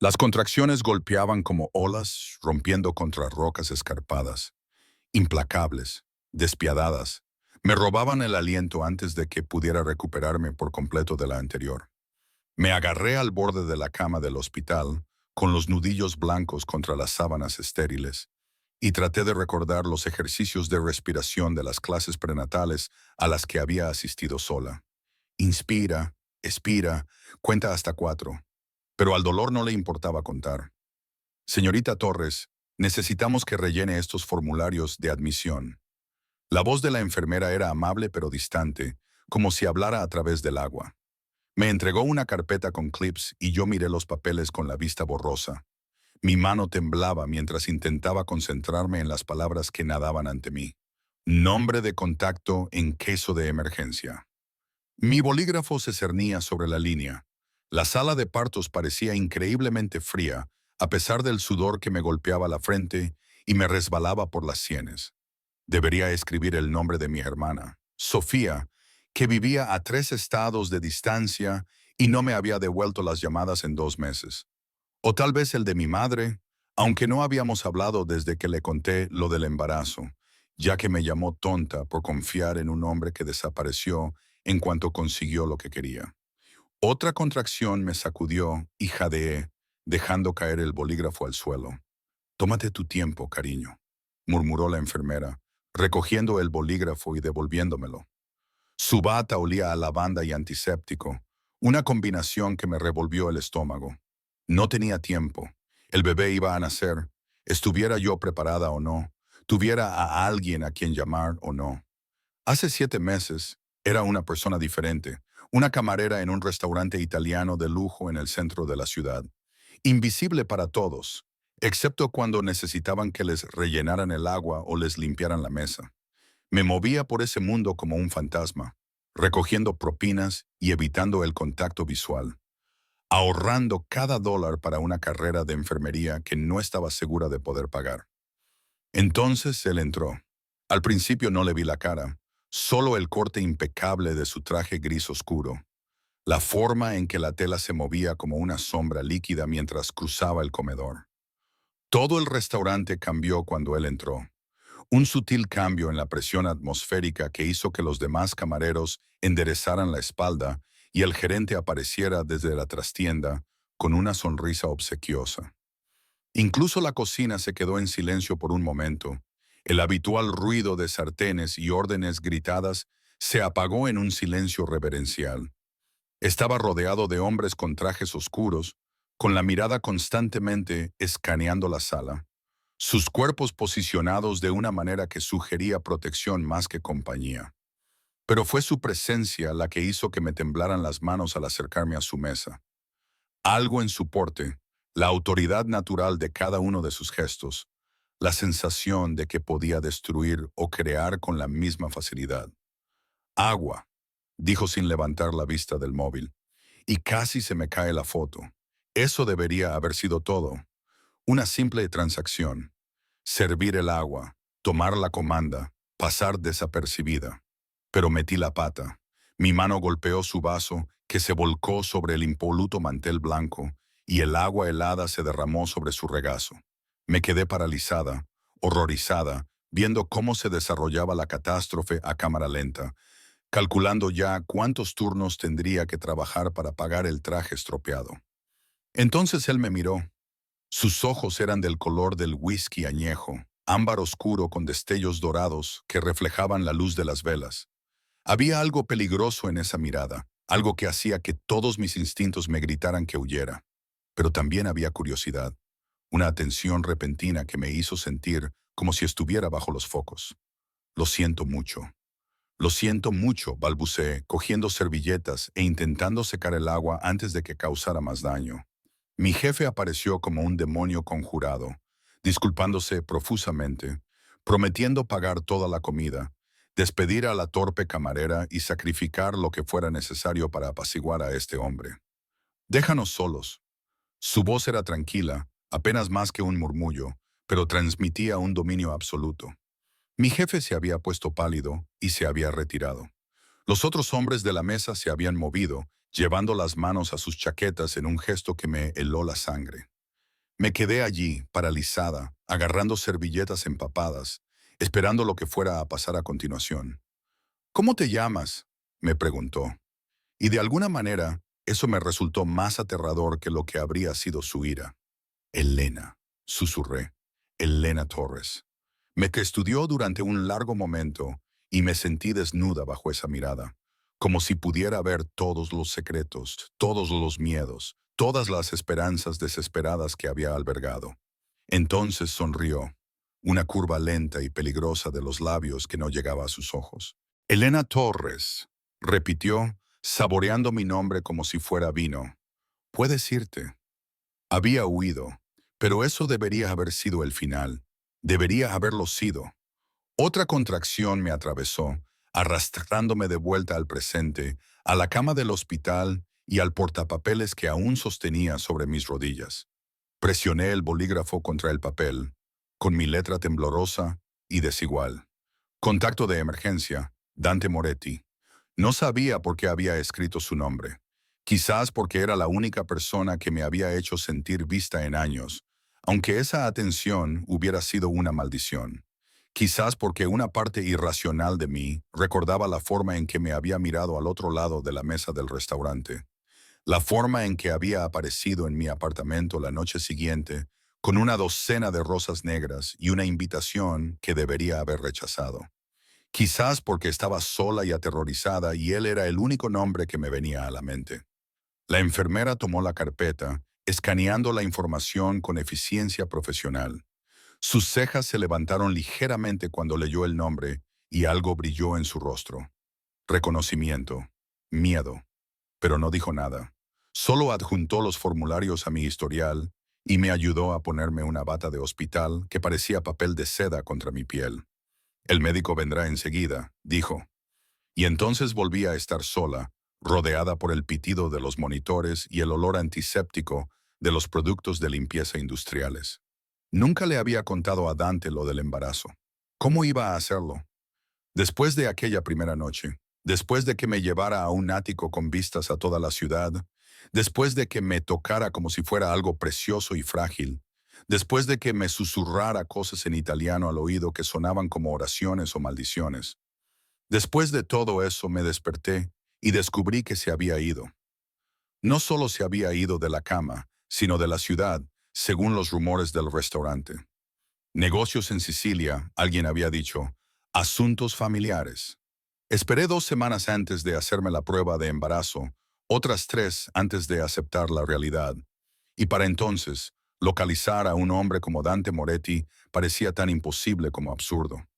Las contracciones golpeaban como olas, rompiendo contra rocas escarpadas, implacables, despiadadas. Me robaban el aliento antes de que pudiera recuperarme por completo de la anterior. Me agarré al borde de la cama del hospital, con los nudillos blancos contra las sábanas estériles, y traté de recordar los ejercicios de respiración de las clases prenatales a las que había asistido sola. Inspira, expira, cuenta hasta 4. Pero al dolor no le importaba contar. Señorita Torres, necesitamos que rellene estos formularios de admisión. La voz de la enfermera era amable pero distante, como si hablara a través del agua. Me entregó una carpeta con clips y yo miré los papeles con la vista borrosa. Mi mano temblaba mientras intentaba concentrarme en las palabras que nadaban ante mí. Nombre de contacto en caso de emergencia. Mi bolígrafo se cernía sobre la línea. La sala de partos parecía increíblemente fría, a pesar del sudor que me golpeaba la frente y me resbalaba por las sienes. Debería escribir el nombre de mi hermana, Sofía, que vivía a 3 estados de distancia y no me había devuelto las llamadas en 2 meses. O tal vez el de mi madre, aunque no habíamos hablado desde que le conté lo del embarazo, ya que me llamó tonta por confiar en un hombre que desapareció en cuanto consiguió lo que quería. Otra contracción me sacudió y jadeé, dejando caer el bolígrafo al suelo. «Tómate tu tiempo, cariño», murmuró la enfermera, recogiendo el bolígrafo y devolviéndomelo. Su bata olía a lavanda y antiséptico, una combinación que me revolvió el estómago. No tenía tiempo. El bebé iba a nacer, estuviera yo preparada o no, tuviera a alguien a quien llamar o no. Hace 7 meses era una persona diferente, una camarera en un restaurante italiano de lujo en el centro de la ciudad. Invisible para todos, excepto cuando necesitaban que les rellenaran el agua o les limpiaran la mesa. Me movía por ese mundo como un fantasma, recogiendo propinas y evitando el contacto visual, ahorrando cada dólar para una carrera de enfermería que no estaba segura de poder pagar. Entonces él entró. Al principio no le vi la cara, solo el corte impecable de su traje gris oscuro, la forma en que la tela se movía como una sombra líquida mientras cruzaba el comedor. Todo el restaurante cambió cuando él entró. Un sutil cambio en la presión atmosférica que hizo que los demás camareros enderezaran la espalda y el gerente apareciera desde la trastienda con una sonrisa obsequiosa. Incluso la cocina se quedó en silencio por un momento. El habitual ruido de sartenes y órdenes gritadas se apagó en un silencio reverencial. Estaba rodeado de hombres con trajes oscuros, con la mirada constantemente escaneando la sala, sus cuerpos posicionados de una manera que sugería protección más que compañía. Pero fue su presencia la que hizo que me temblaran las manos al acercarme a su mesa. Algo en su porte, la autoridad natural de cada uno de sus gestos, la sensación de que podía destruir o crear con la misma facilidad. «Agua», dijo sin levantar la vista del móvil, y casi se me cae la foto. Eso debería haber sido todo. Una simple transacción. Servir el agua, tomar la comanda, pasar desapercibida. Pero metí la pata. Mi mano golpeó su vaso, que se volcó sobre el impoluto mantel blanco, y el agua helada se derramó sobre su regazo. Me quedé paralizada, horrorizada, viendo cómo se desarrollaba la catástrofe a cámara lenta, calculando ya cuántos turnos tendría que trabajar para pagar el traje estropeado. Entonces él me miró. Sus ojos eran del color del whisky añejo, ámbar oscuro con destellos dorados que reflejaban la luz de las velas. Había algo peligroso en esa mirada, algo que hacía que todos mis instintos me gritaran que huyera. Pero también había curiosidad, una atención repentina que me hizo sentir como si estuviera bajo los focos. «Lo siento mucho». «Lo siento mucho», balbuceé, cogiendo servilletas e intentando secar el agua antes de que causara más daño. Mi jefe apareció como un demonio conjurado, disculpándose profusamente, prometiendo pagar toda la comida, despedir a la torpe camarera y sacrificar lo que fuera necesario para apaciguar a este hombre. «Déjanos solos». Su voz era tranquila, apenas más que un murmullo, pero transmitía un dominio absoluto. Mi jefe se había puesto pálido y se había retirado. Los otros hombres de la mesa se habían movido, llevando las manos a sus chaquetas en un gesto que me heló la sangre. Me quedé allí, paralizada, agarrando servilletas empapadas, esperando lo que fuera a pasar a continuación. ¿Cómo te llamas?, me preguntó. Y de alguna manera, eso me resultó más aterrador que lo que habría sido su ira. Elena, susurré. Elena Torres. Me que estudió durante un largo momento y me sentí desnuda bajo esa mirada, como si pudiera ver todos los secretos, todos los miedos, todas las esperanzas desesperadas que había albergado. Entonces sonrió, una curva lenta y peligrosa de los labios que no llegaba a sus ojos. Elena Torres, repitió, saboreando mi nombre como si fuera vino. Puedes irte. Había huido, pero eso debería haber sido el final. Debería haberlo sido. Otra contracción me atravesó, arrastrándome de vuelta al presente, a la cama del hospital y al portapapeles que aún sostenía sobre mis rodillas. Presioné el bolígrafo contra el papel, con mi letra temblorosa y desigual. Contacto de emergencia, Dante Moretti. No sabía por qué había escrito su nombre. Quizás porque era la única persona que me había hecho sentir vista en años, aunque esa atención hubiera sido una maldición. Quizás porque una parte irracional de mí recordaba la forma en que me había mirado al otro lado de la mesa del restaurante, la forma en que había aparecido en mi apartamento la noche siguiente con una docena de rosas negras y una invitación que debería haber rechazado. Quizás porque estaba sola y aterrorizada y él era el único nombre que me venía a la mente. La enfermera tomó la carpeta, escaneando la información con eficiencia profesional. Sus cejas se levantaron ligeramente cuando leyó el nombre y algo brilló en su rostro. Reconocimiento, miedo, pero no dijo nada. Solo adjuntó los formularios a mi historial y me ayudó a ponerme una bata de hospital que parecía papel de seda contra mi piel. El médico vendrá enseguida, dijo. Y entonces volví a estar sola, rodeada por el pitido de los monitores y el olor antiséptico de los productos de limpieza industriales. Nunca le había contado a Dante lo del embarazo. ¿Cómo iba a hacerlo? Después de aquella primera noche, después de que me llevara a un ático con vistas a toda la ciudad, después de que me tocara como si fuera algo precioso y frágil, después de que me susurrara cosas en italiano al oído que sonaban como oraciones o maldiciones. Después de todo eso me desperté y descubrí que se había ido. No solo se había ido de la cama, sino de la ciudad, según los rumores del restaurante. Negocios en Sicilia, alguien había dicho, asuntos familiares. Esperé 2 semanas antes de hacerme la prueba de embarazo, otras 3 antes de aceptar la realidad. Y para entonces, localizar a un hombre como Dante Moretti parecía tan imposible como absurdo.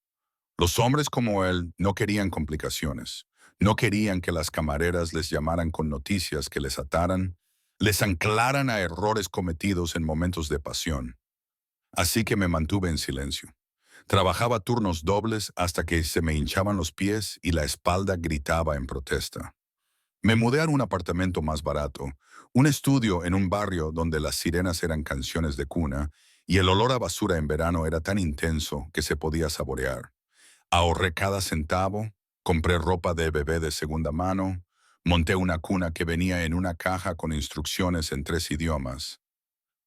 Los hombres como él no querían complicaciones. No querían que las camareras les llamaran con noticias que les ataran, les anclaran a errores cometidos en momentos de pasión. Así que me mantuve en silencio. Trabajaba turnos dobles hasta que se me hinchaban los pies y la espalda gritaba en protesta. Me mudé a un apartamento más barato, un estudio en un barrio donde las sirenas eran canciones de cuna y el olor a basura en verano era tan intenso que se podía saborear. Ahorré cada centavo, compré ropa de bebé de segunda mano, monté una cuna que venía en una caja con instrucciones en 3 idiomas.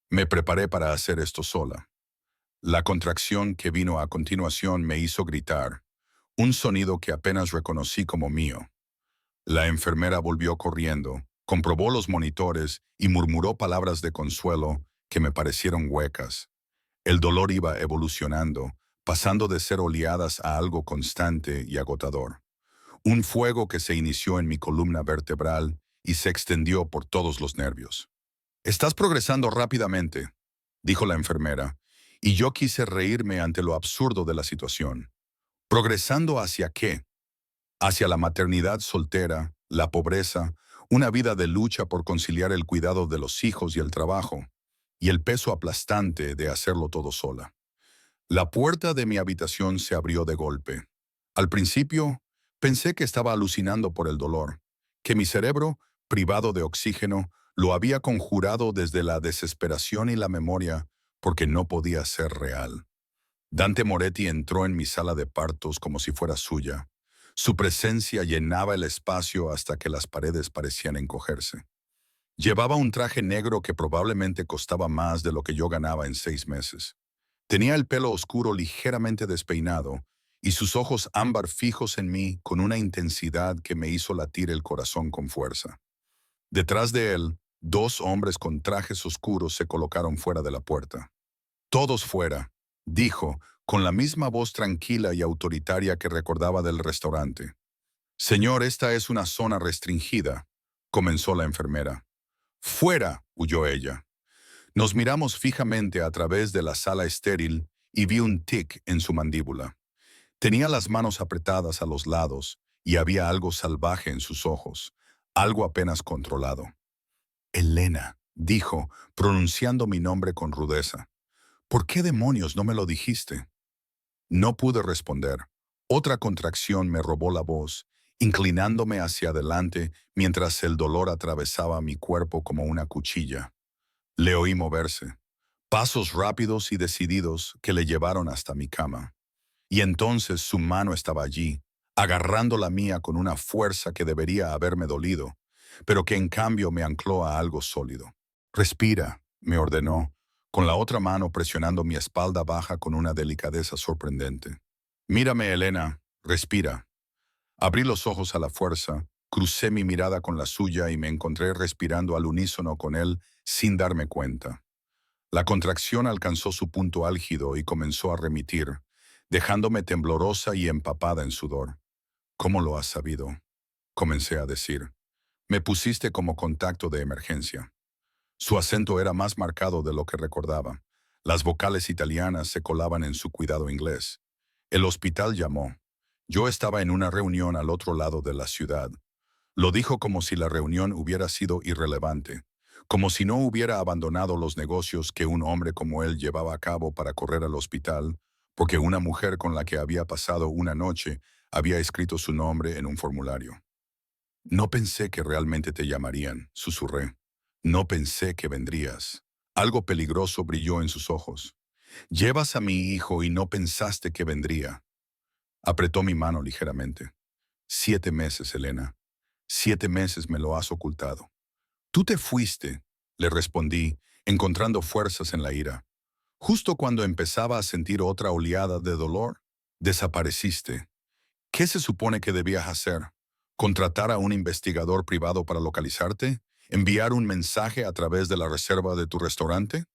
Me preparé para hacer esto sola. La contracción que vino a continuación me hizo gritar, un sonido que apenas reconocí como mío. La enfermera volvió corriendo, comprobó los monitores y murmuró palabras de consuelo que me parecieron huecas. El dolor iba evolucionando, pasando de ser oleadas a algo constante y agotador. Un fuego que se inició en mi columna vertebral y se extendió por todos los nervios. «Estás progresando rápidamente», dijo la enfermera, y yo quise reírme ante lo absurdo de la situación. ¿Progresando hacia qué? Hacia la maternidad soltera, la pobreza, una vida de lucha por conciliar el cuidado de los hijos y el trabajo, y el peso aplastante de hacerlo todo sola. La puerta de mi habitación se abrió de golpe. Al principio, pensé que estaba alucinando por el dolor, que mi cerebro, privado de oxígeno, lo había conjurado desde la desesperación y la memoria porque no podía ser real. Dante Moretti entró en mi sala de partos como si fuera suya. Su presencia llenaba el espacio hasta que las paredes parecían encogerse. Llevaba un traje negro que probablemente costaba más de lo que yo ganaba en 6 meses. Tenía el pelo oscuro ligeramente despeinado y sus ojos ámbar fijos en mí con una intensidad que me hizo latir el corazón con fuerza. Detrás de él, dos hombres con trajes oscuros se colocaron fuera de la puerta. Todos fuera, dijo, con la misma voz tranquila y autoritaria que recordaba del restaurante. Señor, esta es una zona restringida, comenzó la enfermera. Fuera, huyó ella. Nos miramos fijamente a través de la sala estéril y vi un tic en su mandíbula. Tenía las manos apretadas a los lados y había algo salvaje en sus ojos, algo apenas controlado. Elena, dijo, pronunciando mi nombre con rudeza. ¿Por qué demonios no me lo dijiste? No pude responder. Otra contracción me robó la voz, inclinándome hacia adelante mientras el dolor atravesaba mi cuerpo como una cuchilla. Le oí moverse, pasos rápidos y decididos que le llevaron hasta mi cama. Y entonces su mano estaba allí, agarrando la mía con una fuerza que debería haberme dolido, pero que en cambio me ancló a algo sólido. Respira, me ordenó, con la otra mano presionando mi espalda baja con una delicadeza sorprendente. Mírame, Elena, respira. Abrí los ojos a la fuerza, crucé mi mirada con la suya y me encontré respirando al unísono con él sin darme cuenta. La contracción alcanzó su punto álgido y comenzó a remitir, dejándome temblorosa y empapada en sudor. ¿Cómo lo has sabido? Comencé a decir. Me pusiste como contacto de emergencia. Su acento era más marcado de lo que recordaba. Las vocales italianas se colaban en su cuidado inglés. El hospital llamó. Yo estaba en una reunión al otro lado de la ciudad. Lo dijo como si la reunión hubiera sido irrelevante, como si no hubiera abandonado los negocios que un hombre como él llevaba a cabo para correr al hospital, porque una mujer con la que había pasado una noche había escrito su nombre en un formulario. No pensé que realmente te llamarían, susurré. No pensé que vendrías. Algo peligroso brilló en sus ojos. Llevas a mi hijo y no pensaste que vendría. Apretó mi mano ligeramente. 7 meses, Elena. 7 meses me lo has ocultado. Tú te fuiste, le respondí, encontrando fuerzas en la ira. Justo cuando empezaba a sentir otra oleada de dolor, desapareciste. ¿Qué se supone que debías hacer? ¿Contratar a un investigador privado para localizarte? ¿Enviar un mensaje a través de la reserva de tu restaurante?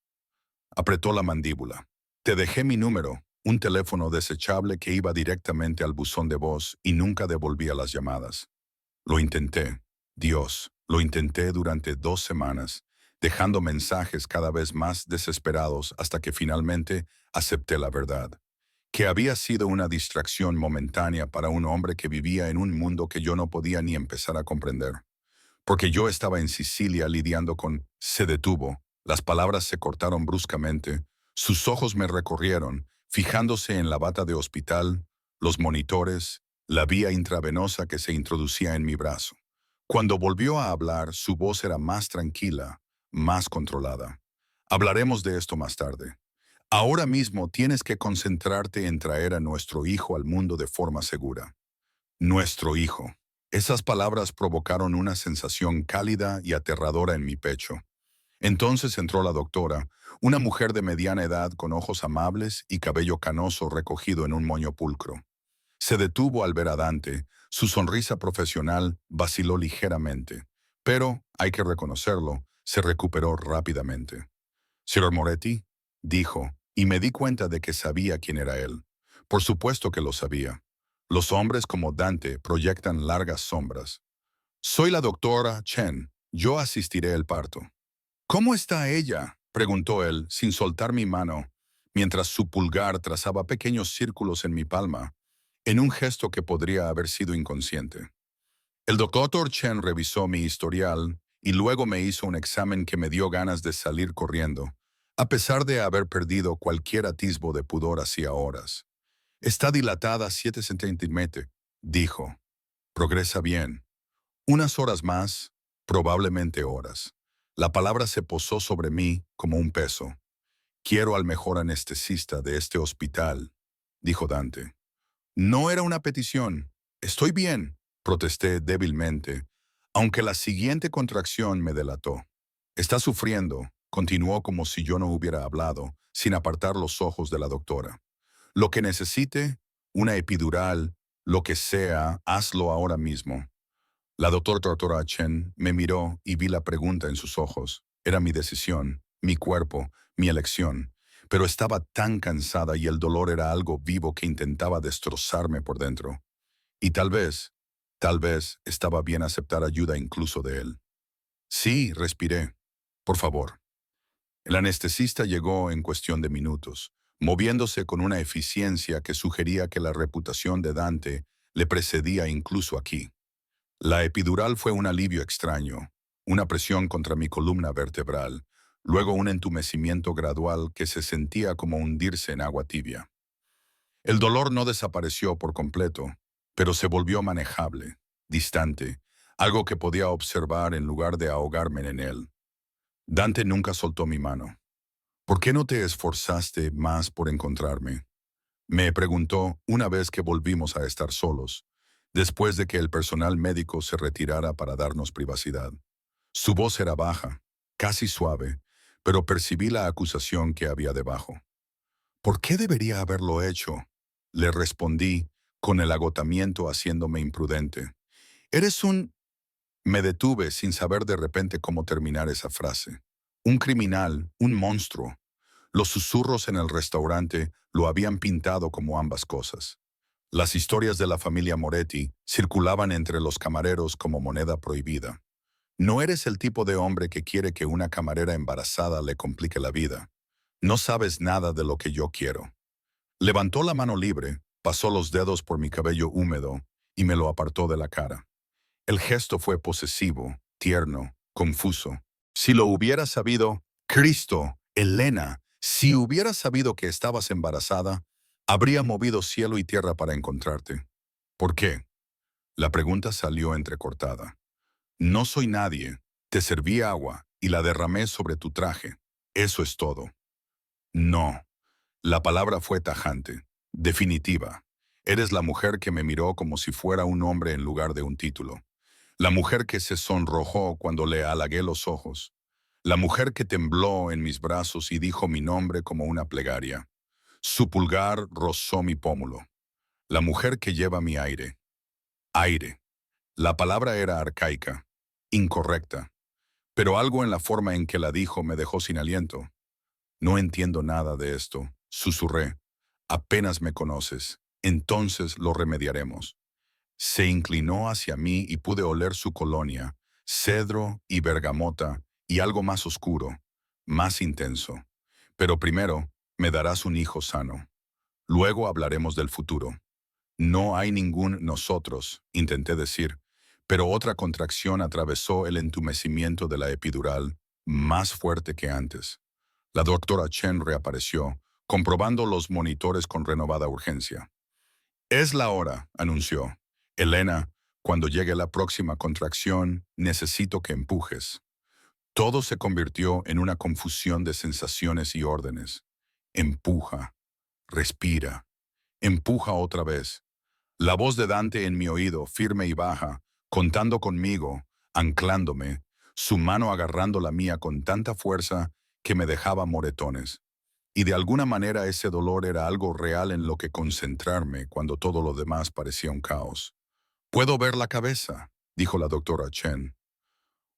Apretó la mandíbula. Te dejé mi número, un teléfono desechable que iba directamente al buzón de voz y nunca devolvía las llamadas. Lo intenté. Dios, lo intenté durante 2 semanas, dejando mensajes cada vez más desesperados hasta que finalmente acepté la verdad. Que había sido una distracción momentánea para un hombre que vivía en un mundo que yo no podía ni empezar a comprender. Porque yo estaba en Sicilia lidiando con... Se detuvo, las palabras se cortaron bruscamente, sus ojos me recorrieron, fijándose en la bata de hospital, los monitores, la vía intravenosa que se introducía en mi brazo. Cuando volvió a hablar, su voz era más tranquila, más controlada. Hablaremos de esto más tarde. Ahora mismo tienes que concentrarte en traer a nuestro hijo al mundo de forma segura. Nuestro hijo. Esas palabras provocaron una sensación cálida y aterradora en mi pecho. Entonces entró la doctora, una mujer de mediana edad con ojos amables y cabello canoso recogido en un moño pulcro. Se detuvo al ver a Dante, su sonrisa profesional vaciló ligeramente, pero, hay que reconocerlo, se recuperó rápidamente. «Sir Moretti», dijo, y me di cuenta de que sabía quién era él. Por supuesto que lo sabía. Los hombres como Dante proyectan largas sombras. «Soy la doctora Chen. Yo asistiré al parto». «¿Cómo está ella?», preguntó él, sin soltar mi mano, mientras su pulgar trazaba pequeños círculos en mi palma, en un gesto que podría haber sido inconsciente. El doctor Chen revisó mi historial y luego me hizo un examen que me dio ganas de salir corriendo, a pesar de haber perdido cualquier atisbo de pudor hacía horas. «Está dilatada 7 centímetros», dijo. «Progresa bien. Unas horas más, probablemente horas». La palabra se posó sobre mí como un peso. «Quiero al mejor anestesista de este hospital», dijo Dante. No era una petición, Estoy bien, protesté débilmente, aunque la siguiente contracción me delató. Está sufriendo, continuó como si yo no hubiera hablado, sin apartar los ojos de la doctora. Lo que necesite, una epidural, lo que sea, hazlo ahora mismo. La doctora Chen me miró y vi la pregunta en sus ojos. Era mi decisión, mi cuerpo, mi elección. Pero estaba tan cansada y el dolor era algo vivo que intentaba destrozarme por dentro. Y tal vez estaba bien aceptar ayuda incluso de él. Sí, respiré. Por favor. El anestesista llegó en cuestión de minutos, moviéndose con una eficiencia que sugería que la reputación de Dante le precedía incluso aquí. La epidural fue un alivio extraño, una presión contra mi columna vertebral, luego un entumecimiento gradual que se sentía como hundirse en agua tibia. El dolor no desapareció por completo, pero se volvió manejable, distante, algo que podía observar en lugar de ahogarme en él. Dante nunca soltó mi mano. ¿Por qué no te esforzaste más por encontrarme? Me preguntó una vez que volvimos a estar solos, después de que el personal médico se retirara para darnos privacidad. Su voz era baja, casi suave, pero percibí la acusación que había debajo. ¿Por qué debería haberlo hecho? Le respondí, con el agotamiento haciéndome imprudente. Eres un... Me detuve sin saber de repente cómo terminar esa frase. Un criminal, un monstruo. Los susurros en el restaurante lo habían pintado como ambas cosas. Las historias de la familia Moretti circulaban entre los camareros como moneda prohibida. No eres el tipo de hombre que quiere que una camarera embarazada le complique la vida. No sabes nada de lo que yo quiero. Levantó la mano libre, pasó los dedos por mi cabello húmedo y me lo apartó de la cara. El gesto fue posesivo, tierno, confuso. Si lo hubiera sabido, Cristo, Elena, si hubiera sabido que estabas embarazada, habría movido cielo y tierra para encontrarte. ¿Por qué? La pregunta salió entrecortada. No soy nadie. Te serví agua y la derramé sobre tu traje. Eso es todo. No. La palabra fue tajante, definitiva. Eres la mujer que me miró como si fuera un hombre en lugar de un título. La mujer que se sonrojó cuando le halagué los ojos. La mujer que tembló en mis brazos y dijo mi nombre como una plegaria. Su pulgar rozó mi pómulo. La mujer que lleva mi aire. Aire. La palabra era arcaica, incorrecta, pero algo en la forma en que la dijo me dejó sin aliento. No entiendo nada de esto, susurré. Apenas me conoces, entonces lo remediaremos. Se inclinó hacia mí y pude oler su colonia, cedro y bergamota, y algo más oscuro, más intenso. Pero primero, me darás un hijo sano. Luego hablaremos del futuro. No hay ningún nosotros, intenté decir, pero otra contracción atravesó el entumecimiento de la epidural, más fuerte que antes. La doctora Chen reapareció, comprobando los monitores con renovada urgencia. Es la hora, anunció. Elena, cuando llegue la próxima contracción, necesito que empujes. Todo se convirtió en una confusión de sensaciones y órdenes. Empuja, respira, empuja otra vez. La voz de Dante en mi oído, firme y baja, contando conmigo, anclándome, su mano agarrando la mía con tanta fuerza que me dejaba moretones. Y de alguna manera ese dolor era algo real en lo que concentrarme cuando todo lo demás parecía un caos. «Puedo ver la cabeza», dijo la doctora Chen.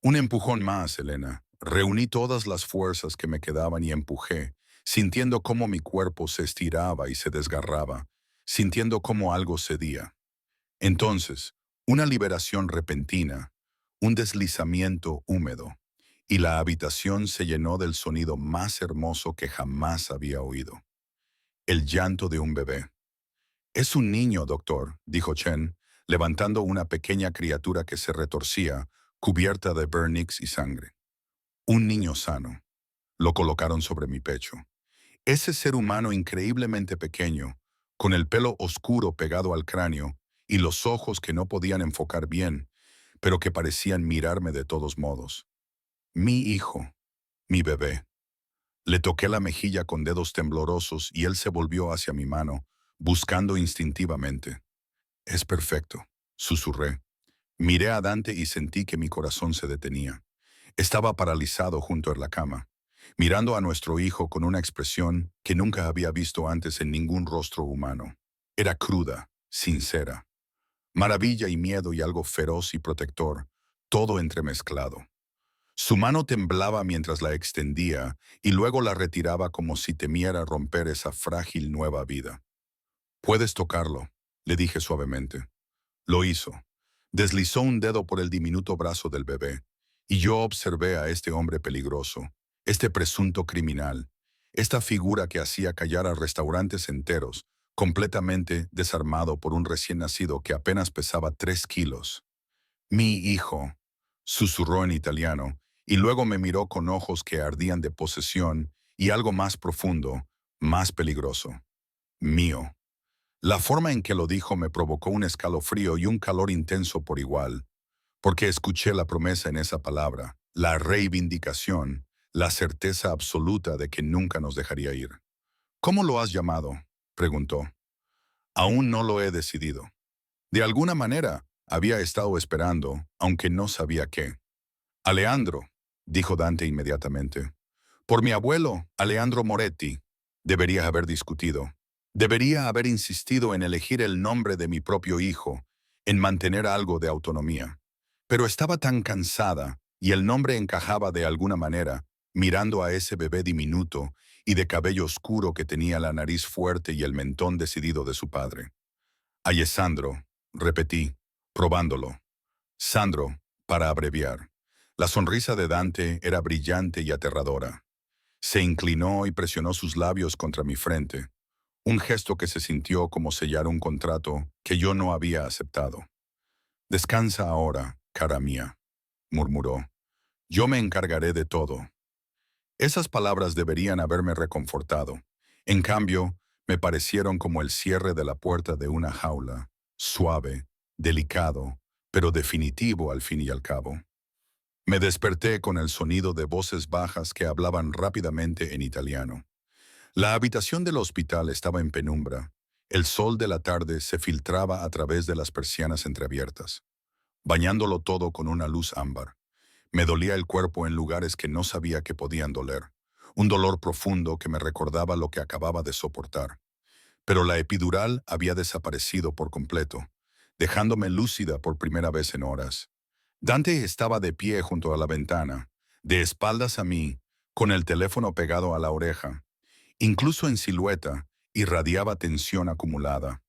Un empujón más, Elena. Reuní todas las fuerzas que me quedaban y empujé, sintiendo cómo mi cuerpo se estiraba y se desgarraba, sintiendo cómo algo cedía. Entonces, una liberación repentina, un deslizamiento húmedo, y la habitación se llenó del sonido más hermoso que jamás había oído. El llanto de un bebé. «Es un niño, doctor», dijo Chen, levantando una pequeña criatura que se retorcía, cubierta de vernix y sangre. Un niño sano. Lo colocaron sobre mi pecho. Ese ser humano increíblemente pequeño, con el pelo oscuro pegado al cráneo y los ojos que no podían enfocar bien, pero que parecían mirarme de todos modos. Mi hijo, mi bebé. Le toqué la mejilla con dedos temblorosos y él se volvió hacia mi mano, buscando instintivamente. Es perfecto. susurré. Miré a Dante y sentí que mi corazón se detenía. Estaba paralizado junto a la cama, mirando a nuestro hijo con una expresión que nunca había visto antes en ningún rostro humano. Era cruda, sincera. Maravilla y miedo y algo feroz y protector, todo entremezclado. Su mano temblaba mientras la extendía y luego la retiraba como si temiera romper esa frágil nueva vida. «Puedes tocarlo», le dije suavemente. Lo hizo. Deslizó un dedo por el diminuto brazo del bebé, y yo observé a este hombre peligroso, este presunto criminal, esta figura que hacía callar a restaurantes enteros, completamente desarmado por un recién nacido que apenas pesaba 3 kilos. «Mi hijo», susurró en italiano, y luego me miró con ojos que ardían de posesión y algo más profundo, más peligroso. «Mío». La forma en que lo dijo me provocó un escalofrío y un calor intenso por igual, porque escuché la promesa en esa palabra, la reivindicación, la certeza absoluta de que nunca nos dejaría ir. «¿Cómo lo has llamado?», preguntó. «Aún no lo he decidido». De alguna manera, había estado esperando, aunque no sabía qué. «Alejandro», dijo Dante inmediatamente. «Por mi abuelo, Alejandro Moretti». Debería haber discutido. Debería haber insistido en elegir el nombre de mi propio hijo, en mantener algo de autonomía. Pero estaba tan cansada, y el nombre encajaba de alguna manera, mirando a ese bebé diminuto y de cabello oscuro que tenía la nariz fuerte y el mentón decidido de su padre. «Alessandro», repetí, probándolo. «Sandro», para abreviar. La sonrisa de Dante era brillante y aterradora. Se inclinó y presionó sus labios contra mi frente, un gesto que se sintió como sellar un contrato que yo no había aceptado. «Descansa ahora, cara mía», murmuró. «Yo me encargaré de todo». Esas palabras deberían haberme reconfortado. En cambio, me parecieron como el cierre de la puerta de una jaula, suave, delicado, pero definitivo al fin y al cabo. Me desperté con el sonido de voces bajas que hablaban rápidamente en italiano. La habitación del hospital estaba en penumbra. El sol de la tarde se filtraba a través de las persianas entreabiertas, bañándolo todo con una luz ámbar. Me dolía el cuerpo en lugares que no sabía que podían doler, un dolor profundo que me recordaba lo que acababa de soportar. Pero la epidural había desaparecido por completo, dejándome lúcida por primera vez en horas. Dante estaba de pie junto a la ventana, de espaldas a mí, con el teléfono pegado a la oreja. Incluso en silueta, irradiaba tensión acumulada.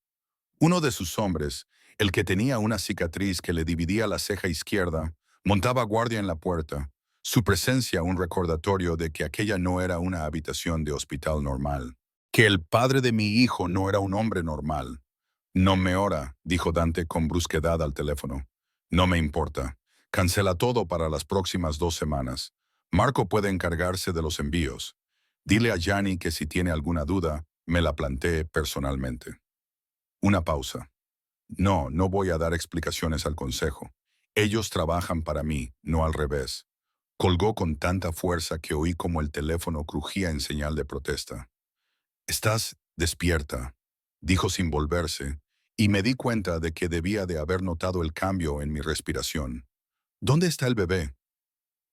Uno de sus hombres, el que tenía una cicatriz que le dividía la ceja izquierda, montaba guardia en la puerta, su presencia un recordatorio de que aquella no era una habitación de hospital normal, que el padre de mi hijo no era un hombre normal. «No me ora», dijo Dante con brusquedad al teléfono. «No me importa. Cancela todo para las próximas 2 semanas. Marco puede encargarse de los envíos. Dile a Gianni que si tiene alguna duda, me la plantee personalmente». Una pausa. «No, no voy a dar explicaciones al consejo. Ellos trabajan para mí, no al revés». Colgó con tanta fuerza que oí como el teléfono crujía en señal de protesta. «¿Estás despierta?», dijo sin volverse, y me di cuenta de que debía de haber notado el cambio en mi respiración. «¿Dónde está el bebé?».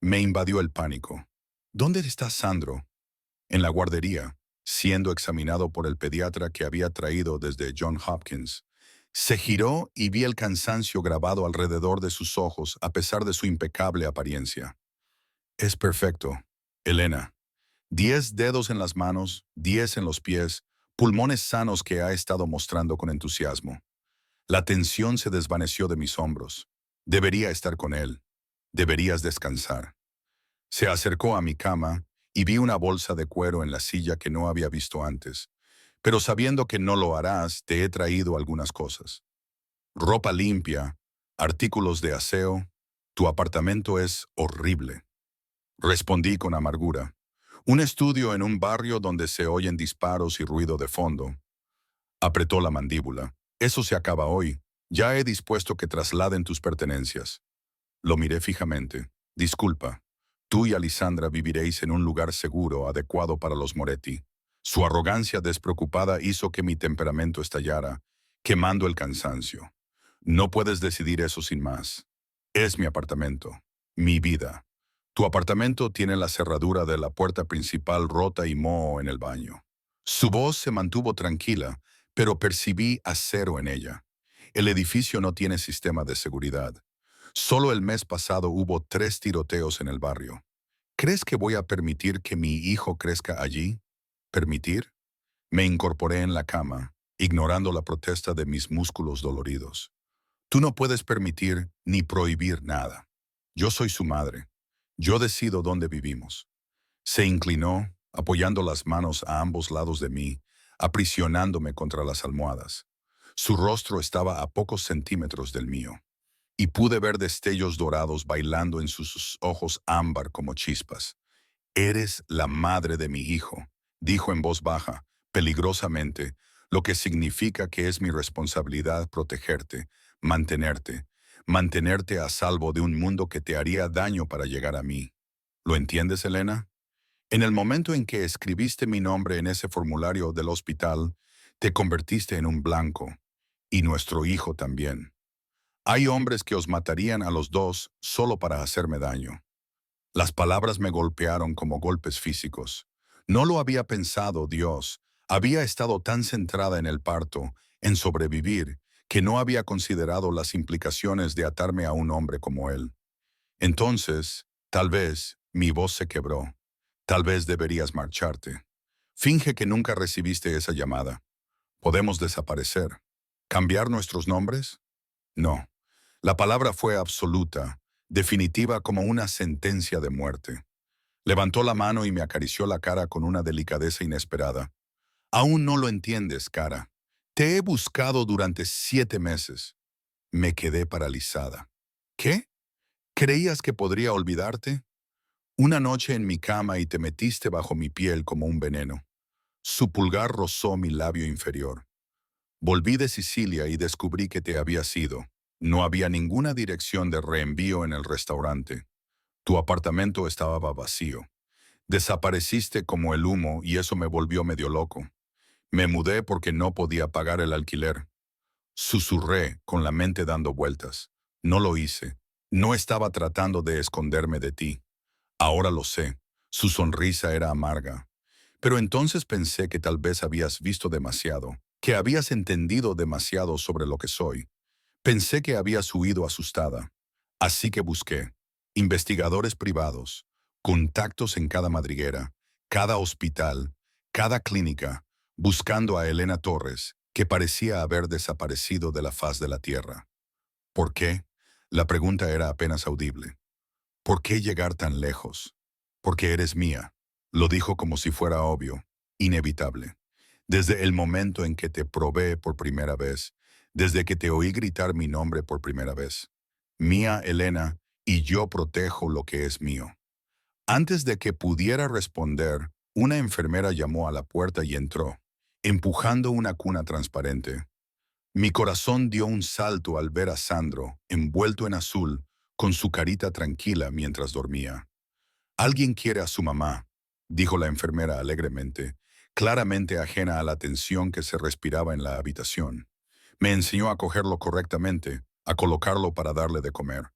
Me invadió el pánico. «¿Dónde está Sandro?». «En la guardería, siendo examinado por el pediatra que había traído desde Johns Hopkins». Se giró y vi el cansancio grabado alrededor de sus ojos a pesar de su impecable apariencia. «Es perfecto, Elena. 10 dedos en las manos, 10 en los pies, pulmones sanos que ha estado mostrando con entusiasmo». La tensión se desvaneció de mis hombros. Debería estar con él. Deberías descansar. Se acercó a mi cama y vi una bolsa de cuero en la silla que no había visto antes. «Pero sabiendo que no lo harás, te he traído algunas cosas. Ropa limpia, artículos de aseo. Tu apartamento es horrible». Respondí con amargura. «Un estudio en un barrio donde se oyen disparos y ruido de fondo». Apretó la mandíbula. «Eso se acaba hoy. Ya he dispuesto que trasladen tus pertenencias». Lo miré fijamente. «Disculpa. Tú y Alessandra viviréis en un lugar seguro, adecuado para los Moretti». Su arrogancia despreocupada hizo que mi temperamento estallara, quemando el cansancio. No puedes decidir eso sin más. Es mi apartamento, mi vida. Tu apartamento tiene la cerradura de la puerta principal rota y moho en el baño. Su voz se mantuvo tranquila, pero percibí acero en ella. El edificio no tiene sistema de seguridad. Solo el mes pasado hubo 3 tiroteos en el barrio. ¿Crees que voy a permitir que mi hijo crezca allí? ¿Permitir? Me incorporé en la cama, ignorando la protesta de mis músculos doloridos. Tú no puedes permitir ni prohibir nada. Yo soy su madre. Yo decido dónde vivimos. Se inclinó, apoyando las manos a ambos lados de mí, aprisionándome contra las almohadas. Su rostro estaba a pocos centímetros del mío, y pude ver destellos dorados bailando en sus ojos ámbar como chispas. Eres la madre de mi hijo, dijo en voz baja, peligrosamente, lo que significa que es mi responsabilidad protegerte, mantenerte, mantenerte a salvo de un mundo que te haría daño para llegar a mí. ¿Lo entiendes, Elena? En el momento en que escribiste mi nombre en ese formulario del hospital, te convertiste en un blanco, y nuestro hijo también. Hay hombres que os matarían a los dos solo para hacerme daño. Las palabras me golpearon como golpes físicos. No lo había pensado, Dios. Había estado tan centrada en el parto, en sobrevivir, que no había considerado las implicaciones de atarme a un hombre como él. Entonces, tal vez, mi voz se quebró. Tal vez deberías marcharte. Finge que nunca recibiste esa llamada. ¿Podemos desaparecer? ¿Cambiar nuestros nombres? No. La palabra fue absoluta, definitiva como una sentencia de muerte. Levantó la mano y me acarició la cara con una delicadeza inesperada. Aún no lo entiendes, cara. Te he buscado durante 7 meses. Me quedé paralizada. ¿Qué? ¿Creías que podría olvidarte? Una noche en mi cama y te metiste bajo mi piel como un veneno. Su pulgar rozó mi labio inferior. Volví de Sicilia y descubrí que te habías ido. No había ninguna dirección de reenvío en el restaurante. Tu apartamento estaba vacío. Desapareciste como el humo y eso me volvió medio loco. Me mudé porque no podía pagar el alquiler. Susurré, con la mente dando vueltas. No lo hice. No estaba tratando de esconderme de ti. Ahora lo sé. Su sonrisa era amarga. Pero entonces pensé que tal vez habías visto demasiado, que habías entendido demasiado sobre lo que soy. Pensé que habías huido asustada. Así que busqué investigadores privados, contactos en cada madriguera, cada hospital, cada clínica, buscando a Elena Torres, que parecía haber desaparecido de la faz de la tierra. ¿Por qué? La pregunta era apenas audible. ¿Por qué llegar tan lejos? Porque eres mía. Lo dijo como si fuera obvio, inevitable. Desde el momento en que te probé por primera vez, desde que te oí gritar mi nombre por primera vez. Mía, Elena, y yo protejo lo que es mío. Antes de que pudiera responder, una enfermera llamó a la puerta y entró, empujando una cuna transparente. Mi corazón dio un salto al ver a Sandro, envuelto en azul, con su carita tranquila mientras dormía. Alguien quiere a su mamá, dijo la enfermera alegremente, claramente ajena a la tensión que se respiraba en la habitación. Me enseñó a cogerlo correctamente, a colocarlo para darle de comer.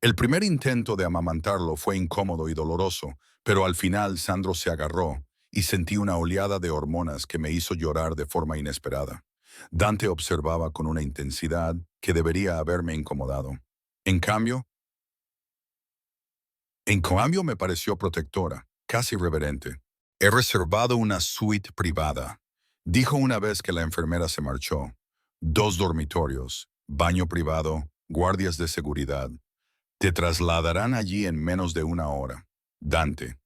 El primer intento de amamantarlo fue incómodo y doloroso, pero al final Sandro se agarró y sentí una oleada de hormonas que me hizo llorar de forma inesperada. Dante observaba con una intensidad que debería haberme incomodado. En cambio, me pareció protectora, casi reverente. He reservado una suite privada, dijo una vez que la enfermera se marchó. 2 dormitorios, baño privado, guardias de seguridad. Te trasladarán allí en menos de 1 hora. Dante.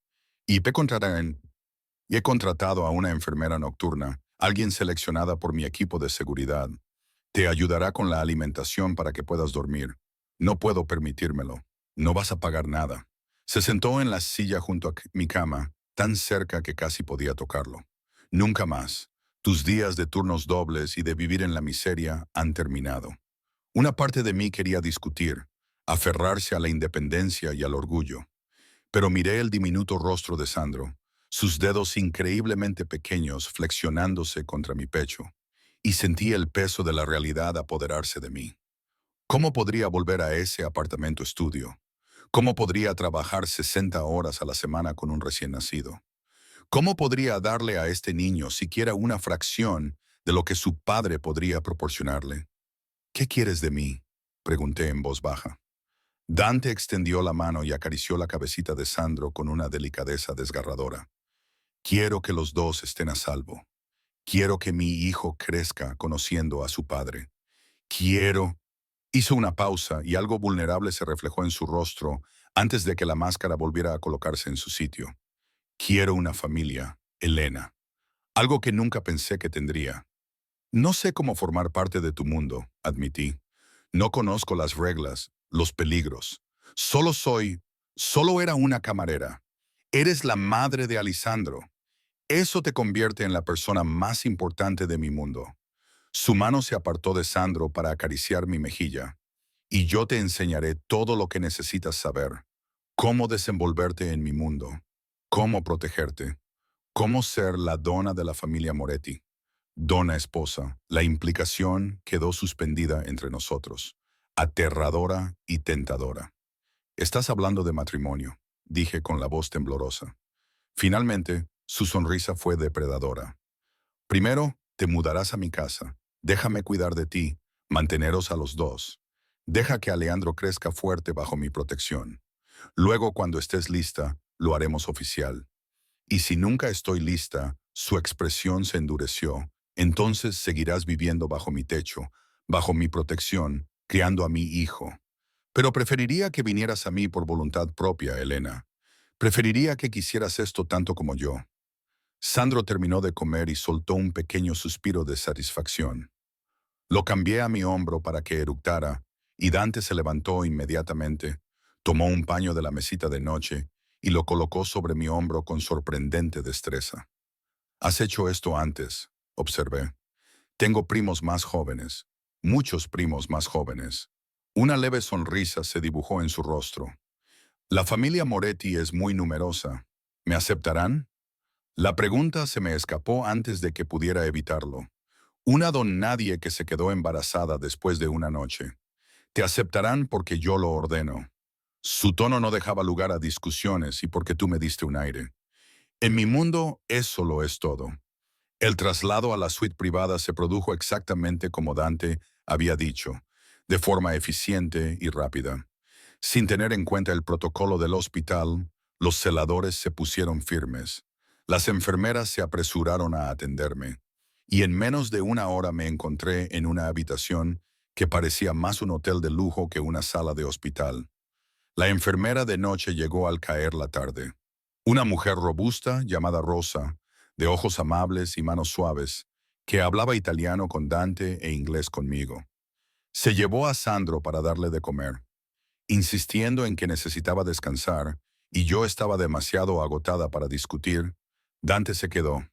Y he contratado a una enfermera nocturna, alguien seleccionada por mi equipo de seguridad. Te ayudará con la alimentación para que puedas dormir. No puedo permitírmelo. No vas a pagar nada. Se sentó en la silla junto a mi cama, tan cerca que casi podía tocarlo. Nunca más. Tus días de turnos dobles y de vivir en la miseria han terminado. Una parte de mí quería discutir, aferrarse a la independencia y al orgullo. Pero miré el diminuto rostro de Sandro, sus dedos increíblemente pequeños flexionándose contra mi pecho, y sentí el peso de la realidad apoderarse de mí. ¿Cómo podría volver a ese apartamento estudio? ¿Cómo podría trabajar 60 horas a la semana con un recién nacido? ¿Cómo podría darle a este niño siquiera una fracción de lo que su padre podría proporcionarle? ¿Qué quieres de mí?, pregunté en voz baja. Dante extendió la mano y acarició la cabecita de Sandro con una delicadeza desgarradora. Quiero que los dos estén a salvo. Quiero que mi hijo crezca conociendo a su padre. Quiero... Hizo una pausa y algo vulnerable se reflejó en su rostro antes de que la máscara volviera a colocarse en su sitio. Quiero una familia, Elena. Algo que nunca pensé que tendría. No sé cómo formar parte de tu mundo, admití. No conozco las reglas, los peligros. Solo era una camarera. Eres la madre de Alisandro. Eso te convierte en la persona más importante de mi mundo. Su mano se apartó de Sandro para acariciar mi mejilla. Y yo te enseñaré todo lo que necesitas saber. Cómo desenvolverte en mi mundo. Cómo protegerte. Cómo ser la dona de la familia Moretti. Dona esposa, la implicación quedó suspendida entre nosotros. Aterradora y tentadora. Estás hablando de matrimonio, dije con la voz temblorosa. Finalmente, su sonrisa fue depredadora. Primero, te mudarás a mi casa. Déjame cuidar de ti, manteneros a los dos. Deja que Alejandro crezca fuerte bajo mi protección. Luego, cuando estés lista, lo haremos oficial. Y si nunca estoy lista, su expresión se endureció. Entonces seguirás viviendo bajo mi techo, bajo mi protección, criando a mi hijo. Pero preferiría que vinieras a mí por voluntad propia, Elena. Preferiría que quisieras esto tanto como yo. Sandro terminó de comer y soltó un pequeño suspiro de satisfacción. Lo cambié a mi hombro para que eructara, y Dante se levantó inmediatamente, tomó un paño de la mesita de noche y lo colocó sobre mi hombro con sorprendente destreza. Has hecho esto antes, observé. Tengo primos más jóvenes, muchos primos más jóvenes. Una leve sonrisa se dibujó en su rostro. La familia Moretti es muy numerosa. ¿Me aceptarán? La pregunta se me escapó antes de que pudiera evitarlo. Una don nadie que se quedó embarazada después de una noche. Te aceptarán porque yo lo ordeno. Su tono no dejaba lugar a discusiones y porque tú me diste un aire. En mi mundo, eso lo es todo. El traslado a la suite privada se produjo exactamente como Dante había dicho, de forma eficiente y rápida. Sin tener en cuenta el protocolo del hospital, los celadores se pusieron firmes. Las enfermeras se apresuraron a atenderme. Y en menos de una hora me encontré en una habitación que parecía más un hotel de lujo que una sala de hospital. La enfermera de noche llegó al caer la tarde. Una mujer robusta llamada Rosa, de ojos amables y manos suaves, que hablaba italiano con Dante e inglés conmigo. Se llevó a Sandro para darle de comer, insistiendo en que necesitaba descansar, y yo estaba demasiado agotada para discutir. Dante se quedó.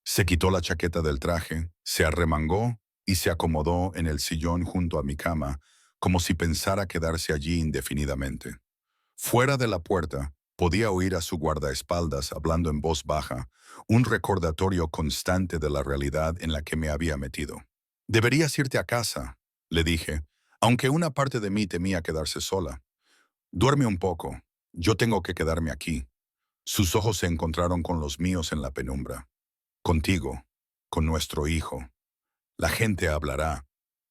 Se quitó la chaqueta del traje, se arremangó y se acomodó en el sillón junto a mi cama, como si pensara quedarse allí indefinidamente. Fuera de la puerta, podía oír a su guardaespaldas hablando en voz baja, un recordatorio constante de la realidad en la que me había metido. «Deberías irte a casa», le dije, aunque una parte de mí temía quedarse sola. «Duerme un poco. Yo tengo que quedarme aquí». Sus ojos se encontraron con los míos en la penumbra. «Contigo, con nuestro hijo. La gente hablará.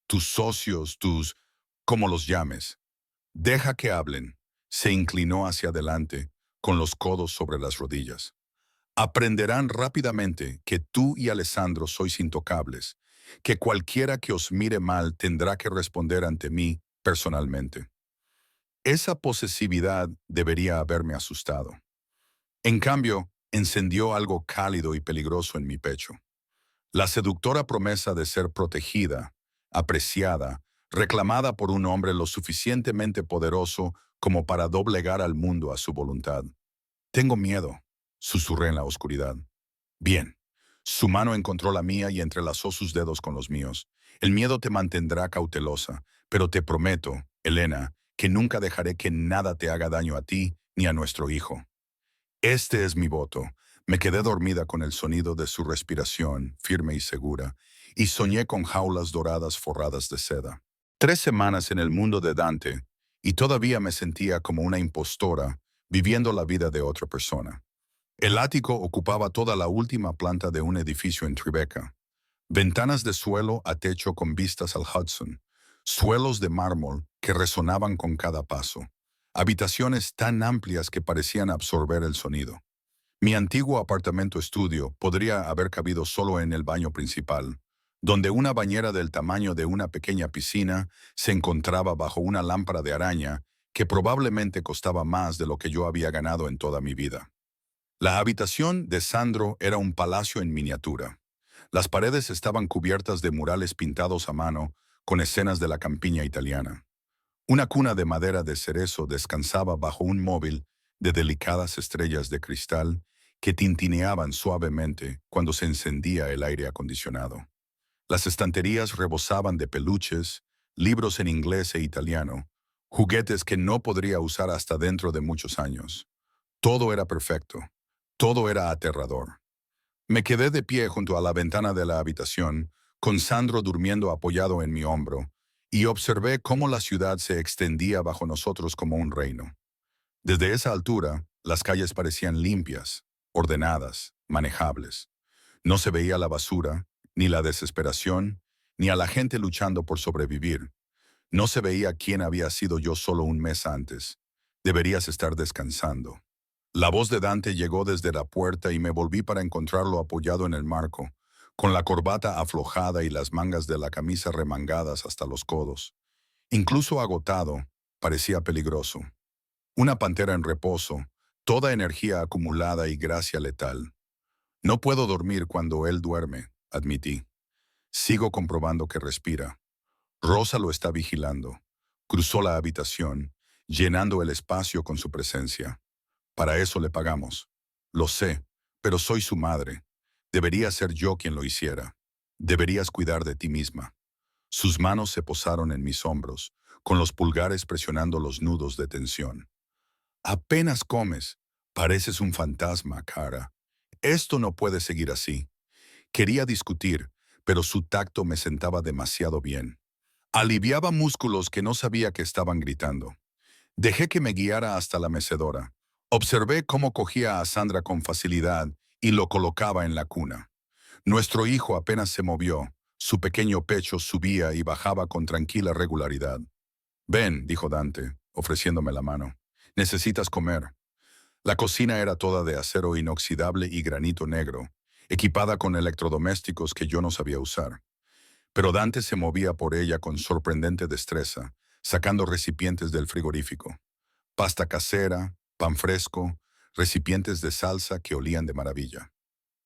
Tus socios, como los llames. Deja que hablen». Se inclinó hacia adelante, con los codos sobre las rodillas. «Aprenderán rápidamente que tú y Alessandro sois intocables, que cualquiera que os mire mal tendrá que responder ante mí personalmente». Esa posesividad debería haberme asustado. En cambio, encendió algo cálido y peligroso en mi pecho. La seductora promesa de ser protegida, apreciada, reclamada por un hombre lo suficientemente poderoso como para doblegar al mundo a su voluntad. «Tengo miedo», susurré en la oscuridad. «Bien». Su mano encontró la mía y entrelazó sus dedos con los míos. «El miedo te mantendrá cautelosa, pero te prometo, Elena, que nunca dejaré que nada te haga daño a ti ni a nuestro hijo». Este es mi voto. Me quedé dormida con el sonido de su respiración, firme y segura, y soñé con jaulas doradas forradas de seda. 3 semanas en el mundo de Dante, y todavía me sentía como una impostora viviendo la vida de otra persona. El ático ocupaba toda la última planta de un edificio en Tribeca. Ventanas de suelo a techo con vistas al Hudson. Suelos de mármol que resonaban con cada paso. Habitaciones tan amplias que parecían absorber el sonido. Mi antiguo apartamento estudio podría haber cabido solo en el baño principal, donde una bañera del tamaño de una pequeña piscina se encontraba bajo una lámpara de araña que probablemente costaba más de lo que yo había ganado en toda mi vida. La habitación de Sandro era un palacio en miniatura. Las paredes estaban cubiertas de murales pintados a mano con escenas de la campiña italiana. Una cuna de madera de cerezo descansaba bajo un móvil de delicadas estrellas de cristal que tintineaban suavemente cuando se encendía el aire acondicionado. Las estanterías rebosaban de peluches, libros en inglés e italiano, juguetes que no podría usar hasta dentro de muchos años. Todo era perfecto. Todo era aterrador. Me quedé de pie junto a la ventana de la habitación, con Sandro durmiendo apoyado en mi hombro, y observé cómo la ciudad se extendía bajo nosotros como un reino. Desde esa altura, las calles parecían limpias, ordenadas, manejables. No se veía la basura, ni la desesperación, ni a la gente luchando por sobrevivir. No se veía quién había sido yo solo un mes antes. Deberías estar descansando. La voz de Dante llegó desde la puerta y me volví para encontrarlo apoyado en el marco, con la corbata aflojada y las mangas de la camisa remangadas hasta los codos. Incluso agotado, parecía peligroso. Una pantera en reposo, toda energía acumulada y gracia letal. No puedo dormir cuando él duerme, admití. Sigo comprobando que respira. Rosa lo está vigilando. Cruzó la habitación, llenando el espacio con su presencia. Para eso le pagamos. Lo sé, pero soy su madre. Debería ser yo quien lo hiciera. Deberías cuidar de ti misma. Sus manos se posaron en mis hombros, con los pulgares presionando los nudos de tensión. Apenas comes. Pareces un fantasma, Cara. Esto no puede seguir así. Quería discutir, pero su tacto me sentaba demasiado bien. Aliviaba músculos que no sabía que estaban gritando. Dejé que me guiara hasta la mecedora. Observé cómo cogía a Sandra con facilidad y lo colocaba en la cuna. Nuestro hijo apenas se movió. Su pequeño pecho subía y bajaba con tranquila regularidad. Ven, dijo Dante, ofreciéndome la mano. Necesitas comer. La cocina era toda de acero inoxidable y granito negro, equipada con electrodomésticos que yo no sabía usar. Pero Dante se movía por ella con sorprendente destreza, sacando recipientes del frigorífico. Pasta casera, pan fresco, recipientes de salsa que olían de maravilla.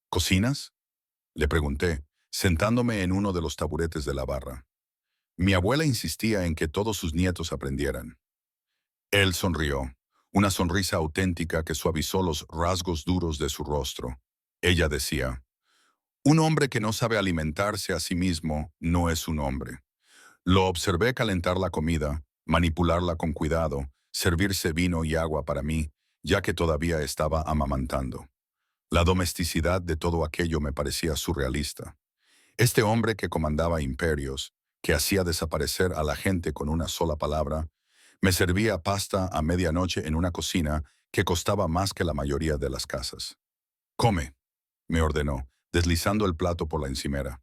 ¿Cocinas? Le pregunté, sentándome en uno de los taburetes de la barra. Mi abuela insistía en que todos sus nietos aprendieran. Él sonrió, una sonrisa auténtica que suavizó los rasgos duros de su rostro. Ella decía, un hombre que no sabe alimentarse a sí mismo no es un hombre. Lo observé calentar la comida, manipularla con cuidado, servirse vino y agua para mí, ya que todavía estaba amamantando. La domesticidad de todo aquello me parecía surrealista. Este hombre que comandaba imperios, que hacía desaparecer a la gente con una sola palabra, me servía pasta a medianoche en una cocina que costaba más que la mayoría de las casas. Come, me ordenó, deslizando el plato por la encimera.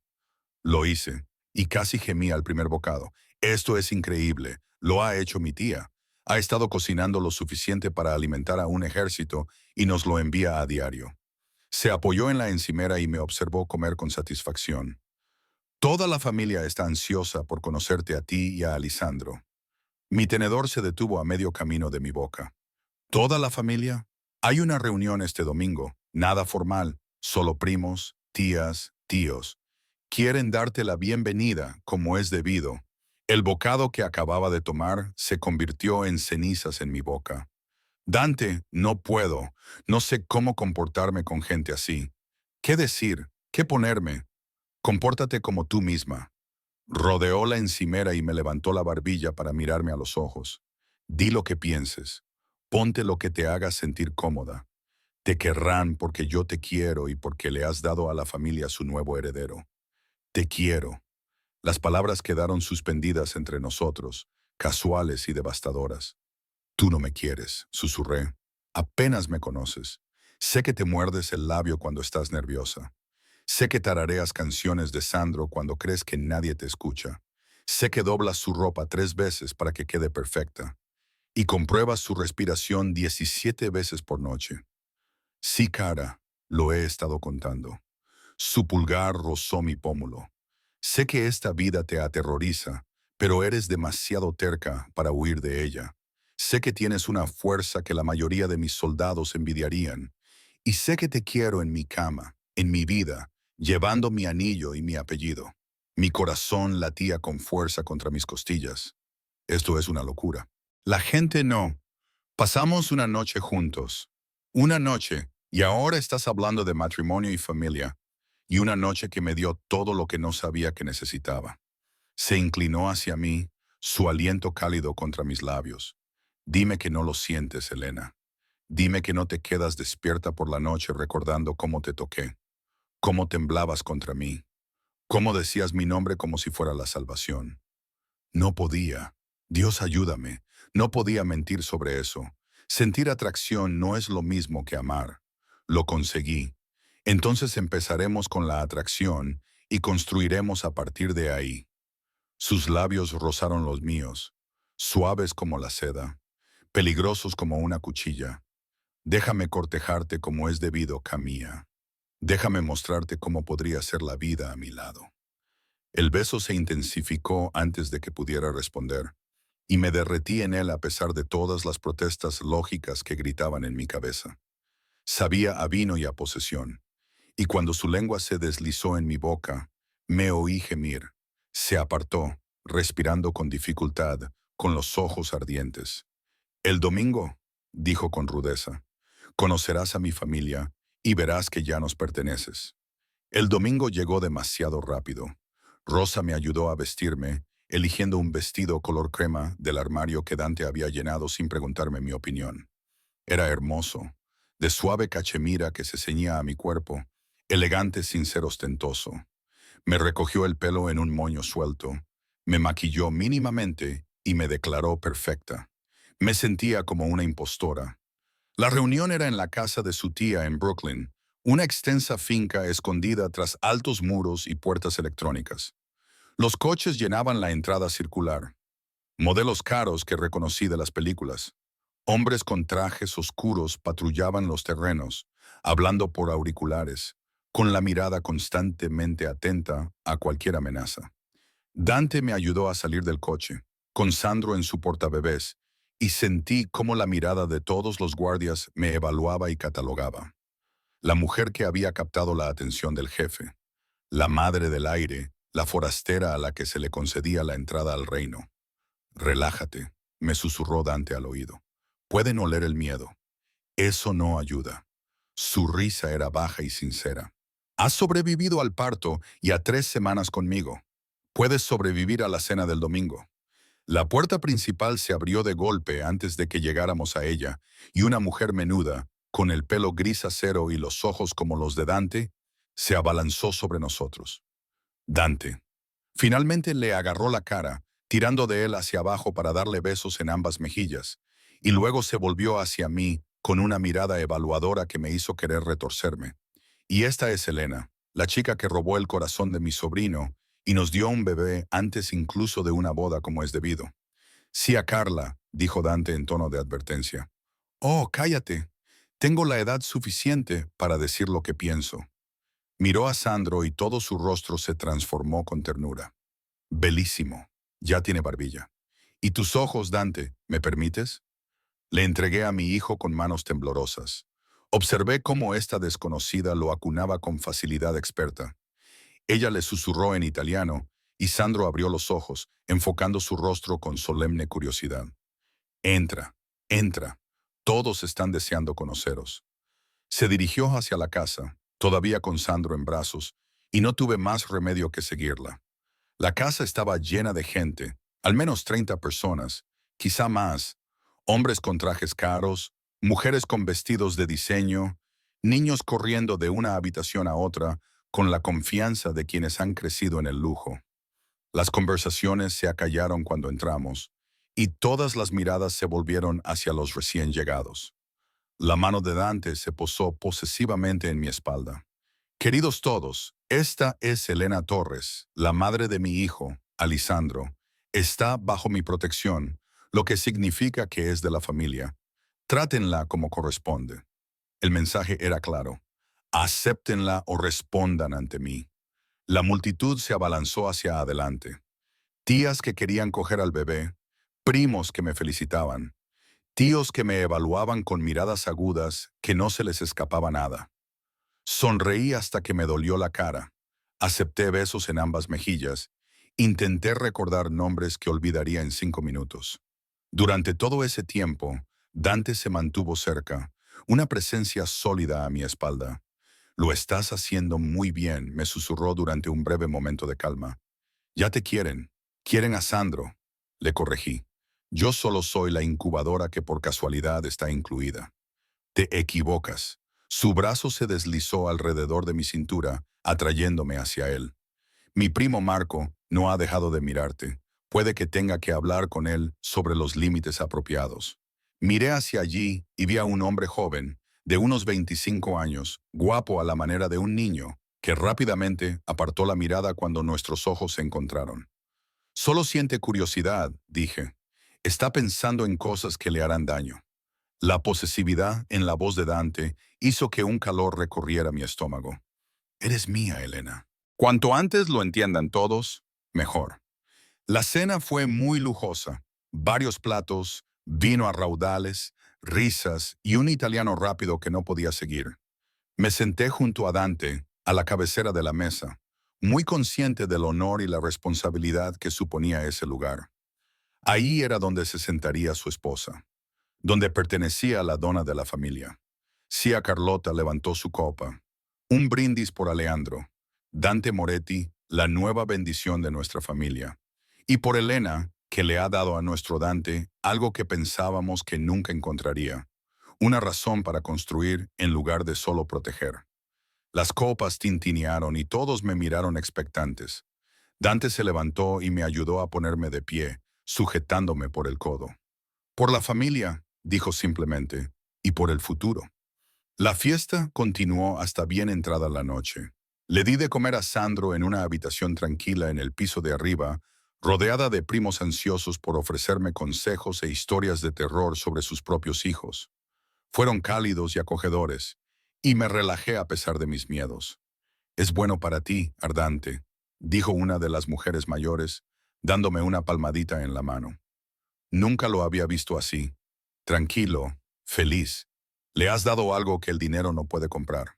Lo hice, y casi gemí al primer bocado. Esto es increíble, lo ha hecho mi tía. Ha estado cocinando lo suficiente para alimentar a un ejército y nos lo envía a diario. Se apoyó en la encimera y me observó comer con satisfacción. Toda la familia está ansiosa por conocerte a ti y a Alisandro. Mi tenedor se detuvo a medio camino de mi boca. ¿Toda la familia? Hay una reunión este domingo, nada formal, solo primos, tías, tíos. Quieren darte la bienvenida, como es debido. El bocado que acababa de tomar se convirtió en cenizas en mi boca. Dante, no puedo. No sé cómo comportarme con gente así. ¿Qué decir? ¿Qué ponerme? Compórtate como tú misma. Rodeó la encimera y me levantó la barbilla para mirarme a los ojos. Di lo que pienses. Ponte lo que te haga sentir cómoda. Te querrán porque yo te quiero y porque le has dado a la familia su nuevo heredero. Te quiero. Las palabras quedaron suspendidas entre nosotros, casuales y devastadoras. Tú no me quieres, susurré. Apenas me conoces. Sé que te muerdes el labio cuando estás nerviosa. Sé que tarareas canciones de Sandro cuando crees que nadie te escucha. Sé que doblas su ropa 3 veces para que quede perfecta. Y compruebas su respiración 17 veces por noche. Sí, cara, lo he estado contando. Su pulgar rozó mi pómulo. Sé que esta vida te aterroriza, pero eres demasiado terca para huir de ella. Sé que tienes una fuerza que la mayoría de mis soldados envidiarían. Y sé que te quiero en mi cama, en mi vida, llevando mi anillo y mi apellido. Mi corazón latía con fuerza contra mis costillas. Esto es una locura. La gente no. Pasamos una noche juntos. Una noche, y ahora estás hablando de matrimonio y familia. Y una noche que me dio todo lo que no sabía que necesitaba. Se inclinó hacia mí, su aliento cálido contra mis labios. Dime que no lo sientes, Elena. Dime que no te quedas despierta por la noche recordando cómo te toqué, cómo temblabas contra mí, cómo decías mi nombre como si fuera la salvación. No podía. Dios ayúdame. No podía mentir sobre eso. Sentir atracción no es lo mismo que amar. Lo conseguí. Entonces empezaremos con la atracción y construiremos a partir de ahí. Sus labios rozaron los míos, suaves como la seda, peligrosos como una cuchilla. Déjame cortejarte como es debido, Camilla. Déjame mostrarte cómo podría ser la vida a mi lado. El beso se intensificó antes de que pudiera responder, y me derretí en él a pesar de todas las protestas lógicas que gritaban en mi cabeza. Sabía a vino y a posesión, y cuando su lengua se deslizó en mi boca, me oí gemir. Se apartó, respirando con dificultad, con los ojos ardientes. El domingo, dijo con rudeza, conocerás a mi familia y verás que ya nos perteneces. El domingo llegó demasiado rápido. Rosa me ayudó a vestirme, eligiendo un vestido color crema del armario que Dante había llenado sin preguntarme mi opinión. Era hermoso, de suave cachemira que se ceñía a mi cuerpo, elegante sin ser ostentoso. Me recogió el pelo en un moño suelto, me maquilló mínimamente y me declaró perfecta. Me sentía como una impostora. La reunión era en la casa de su tía en Brooklyn, una extensa finca escondida tras altos muros y puertas electrónicas. Los coches llenaban la entrada circular, modelos caros que reconocí de las películas. Hombres con trajes oscuros patrullaban los terrenos, hablando por auriculares, con la mirada constantemente atenta a cualquier amenaza. Dante me ayudó a salir del coche, con Sandro en su portabebés, y sentí cómo la mirada de todos los guardias me evaluaba y catalogaba. La mujer que había captado la atención del jefe, la madre del aire, la forastera a la que se le concedía la entrada al reino. Relájate, me susurró Dante al oído. Pueden oler el miedo. Eso no ayuda. Su risa era baja y sincera. Has sobrevivido al parto y a 3 semanas conmigo. Puedes sobrevivir a la cena del domingo. La puerta principal se abrió de golpe antes de que llegáramos a ella, y una mujer menuda, con el pelo gris acero y los ojos como los de Dante, se abalanzó sobre nosotros. Dante. Finalmente le agarró la cara, tirando de él hacia abajo para darle besos en ambas mejillas, y luego se volvió hacia mí con una mirada evaluadora que me hizo querer retorcerme. Y esta es Elena, la chica que robó el corazón de mi sobrino y nos dio un bebé antes incluso de una boda como es debido. Sí a Carla, dijo Dante en tono de advertencia. Oh, cállate. Tengo la edad suficiente para decir lo que pienso. Miró a Sandro y todo su rostro se transformó con ternura. Belísimo. Ya tiene barbilla. ¿Y tus ojos, Dante, me permites? Le entregué a mi hijo con manos temblorosas. Observé cómo esta desconocida lo acunaba con facilidad experta. Ella le susurró en italiano, y Sandro abrió los ojos, enfocando su rostro con solemne curiosidad. Entra, entra. Todos están deseando conoceros. Se dirigió hacia la casa, todavía con Sandro en brazos, y no tuve más remedio que seguirla. La casa estaba llena de gente, al menos 30 personas, quizá más, hombres con trajes caros, mujeres con vestidos de diseño, niños corriendo de una habitación a otra con la confianza de quienes han crecido en el lujo. Las conversaciones se acallaron cuando entramos, y todas las miradas se volvieron hacia los recién llegados. La mano de Dante se posó posesivamente en mi espalda. Queridos todos, esta es Elena Torres, la madre de mi hijo, Alisandro. Está bajo mi protección, lo que significa que es de la familia. Trátenla como corresponde. El mensaje era claro. Acéptenla o respondan ante mí. La multitud se abalanzó hacia adelante. Tías que querían coger al bebé, primos que me felicitaban, tíos que me evaluaban con miradas agudas que no se les escapaba nada. Sonreí hasta que me dolió la cara. Acepté besos en ambas mejillas. Intenté recordar nombres que olvidaría en 5 minutos. Durante todo ese tiempo, Dante se mantuvo cerca, una presencia sólida a mi espalda. Lo estás haciendo muy bien, me susurró durante un breve momento de calma. Ya te quieren. Quieren a Sandro. Le corregí. Yo solo soy la incubadora que por casualidad está incluida. Te equivocas. Su brazo se deslizó alrededor de mi cintura, atrayéndome hacia él. Mi primo Marco no ha dejado de mirarte. Puede que tenga que hablar con él sobre los límites apropiados. Miré hacia allí y vi a un hombre joven, de unos 25 años, guapo a la manera de un niño, que rápidamente apartó la mirada cuando nuestros ojos se encontraron. Solo siente curiosidad, dije. Está pensando en cosas que le harán daño. La posesividad en la voz de Dante hizo que un calor recorriera mi estómago. Eres mía, Elena. Cuanto antes lo entiendan todos, mejor. La cena fue muy lujosa. Varios platos, vino a raudales, risas y un italiano rápido que no podía seguir. Me senté junto a Dante, a la cabecera de la mesa, muy consciente del honor y la responsabilidad que suponía ese lugar. Ahí era donde se sentaría su esposa, donde pertenecía a la dona de la familia. Sia Carlota levantó su copa. Un brindis por Aleandro, Dante Moretti, la nueva bendición de nuestra familia. Y por Elena, que le ha dado a nuestro Dante algo que pensábamos que nunca encontraría. Una razón para construir en lugar de solo proteger. Las copas tintinearon y todos me miraron expectantes. Dante se levantó y me ayudó a ponerme de pie, sujetándome por el codo. Por la familia, dijo simplemente, y por el futuro. La fiesta continuó hasta bien entrada la noche. Le di de comer a Sandro en una habitación tranquila en el piso de arriba, rodeada de primos ansiosos por ofrecerme consejos e historias de terror sobre sus propios hijos. Fueron cálidos y acogedores, y me relajé a pesar de mis miedos. Es bueno para ti, Ardante, dijo una de las mujeres mayores, dándome una palmadita en la mano. Nunca lo había visto así. Tranquilo, feliz. Le has dado algo que el dinero no puede comprar.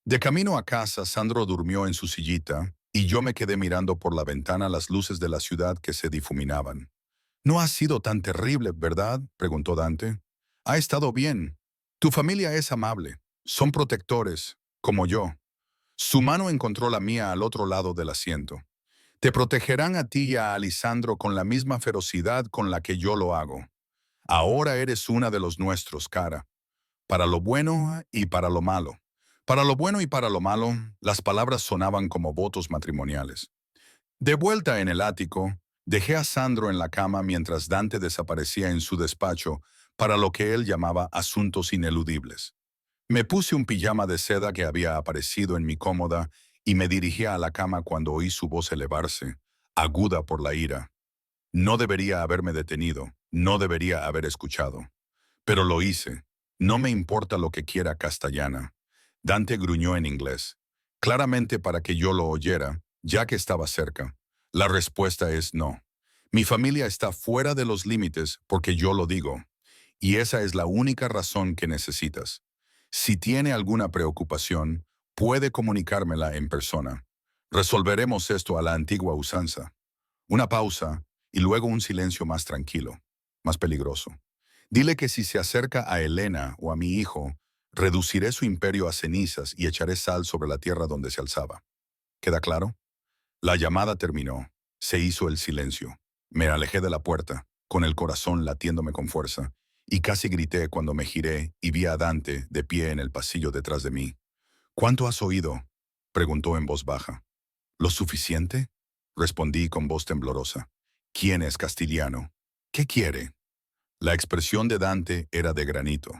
De camino a casa, Sandro durmió en su sillita, y yo me quedé mirando por la ventana las luces de la ciudad que se difuminaban. «No ha sido tan terrible, ¿verdad?», preguntó Dante. «Ha estado bien. Tu familia es amable. Son protectores, como yo». Su mano encontró la mía al otro lado del asiento. «Te protegerán a ti y a Alisandro con la misma ferocidad con la que yo lo hago. Ahora eres una de los nuestros, cara. Para lo bueno y para lo malo». Para lo bueno y para lo malo, las palabras sonaban como votos matrimoniales. De vuelta en el ático, dejé a Sandro en la cama mientras Dante desaparecía en su despacho para lo que él llamaba asuntos ineludibles. Me puse un pijama de seda que había aparecido en mi cómoda y me dirigí a la cama cuando oí su voz elevarse, aguda por la ira. No debería haberme detenido, no debería haber escuchado. Pero lo hice. No me importa lo que quiera Castellana. Dante gruñó en inglés, claramente para que yo lo oyera, ya que estaba cerca. La respuesta es no. Mi familia está fuera de los límites porque yo lo digo. Y esa es la única razón que necesitas. Si tiene alguna preocupación, puede comunicármela en persona. Resolveremos esto a la antigua usanza. Una pausa y luego un silencio más tranquilo, más peligroso. Dile que si se acerca a Elena o a mi hijo, reduciré su imperio a cenizas y echaré sal sobre la tierra donde se alzaba. ¿Queda claro? La llamada terminó. Se hizo el silencio. Me alejé de la puerta, con el corazón latiéndome con fuerza, y casi grité cuando me giré y vi a Dante de pie en el pasillo detrás de mí. «¿Cuánto has oído?», preguntó en voz baja. «¿Lo suficiente?». respondí con voz temblorosa. ¿Quién es Castiliano? ¿Qué quiere? La expresión de Dante era de granito.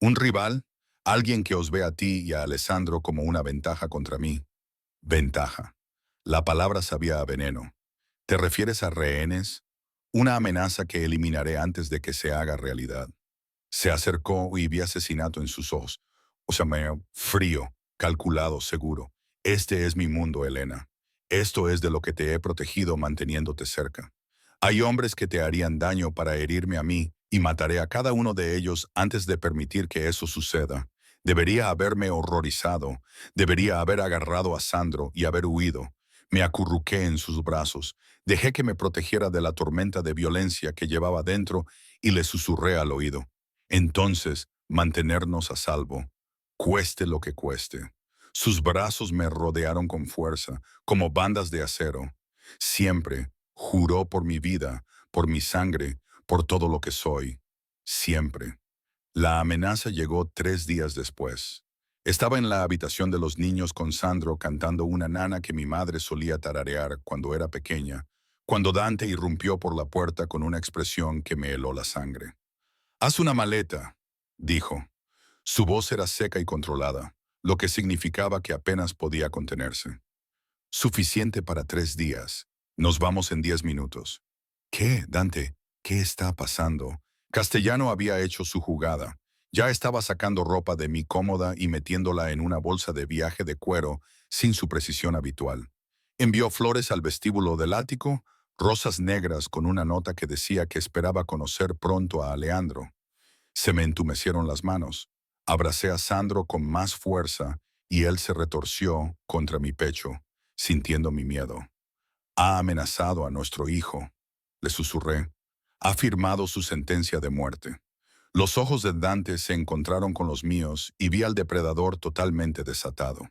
¿Un rival? Alguien que os ve a ti y a Alessandro como una ventaja contra mí. Ventaja. La palabra sabía a veneno. ¿Te refieres a rehenes? Una amenaza que eliminaré antes de que se haga realidad. Se acercó y vi asesinato en sus ojos. O sea, frío, calculado, seguro. Este es mi mundo, Elena. Esto es de lo que te he protegido manteniéndote cerca. Hay hombres que te harían daño para herirme a mí y mataré a cada uno de ellos antes de permitir que eso suceda. Debería haberme horrorizado. Debería haber agarrado a Sandro y haber huido. Me acurruqué en sus brazos. Dejé que me protegiera de la tormenta de violencia que llevaba dentro y le susurré al oído. Entonces, mantenernos a salvo, cueste lo que cueste. Sus brazos me rodearon con fuerza, como bandas de acero. Siempre, juró por mi vida, por mi sangre, por todo lo que soy. Siempre. La amenaza llegó 3 días después. Estaba en la habitación de los niños con Sandro cantando una nana que mi madre solía tararear cuando era pequeña, cuando Dante irrumpió por la puerta con una expresión que me heló la sangre. Haz una maleta, dijo. Su voz era seca y controlada, lo que significaba que apenas podía contenerse. Suficiente para 3 días. Nos vamos en 10 minutos. ¿Qué, Dante? ¿Qué está pasando? Castellano había hecho su jugada. Ya estaba sacando ropa de mi cómoda y metiéndola en una bolsa de viaje de cuero sin su precisión habitual. Envió flores al vestíbulo del ático, rosas negras con una nota que decía que esperaba conocer pronto a Alejandro. Se me entumecieron las manos. Abracé a Sandro con más fuerza y él se retorció contra mi pecho, sintiendo mi miedo. Ha amenazado a nuestro hijo, le susurré. Ha firmado su sentencia de muerte. Los ojos de Dante se encontraron con los míos y vi al depredador totalmente desatado.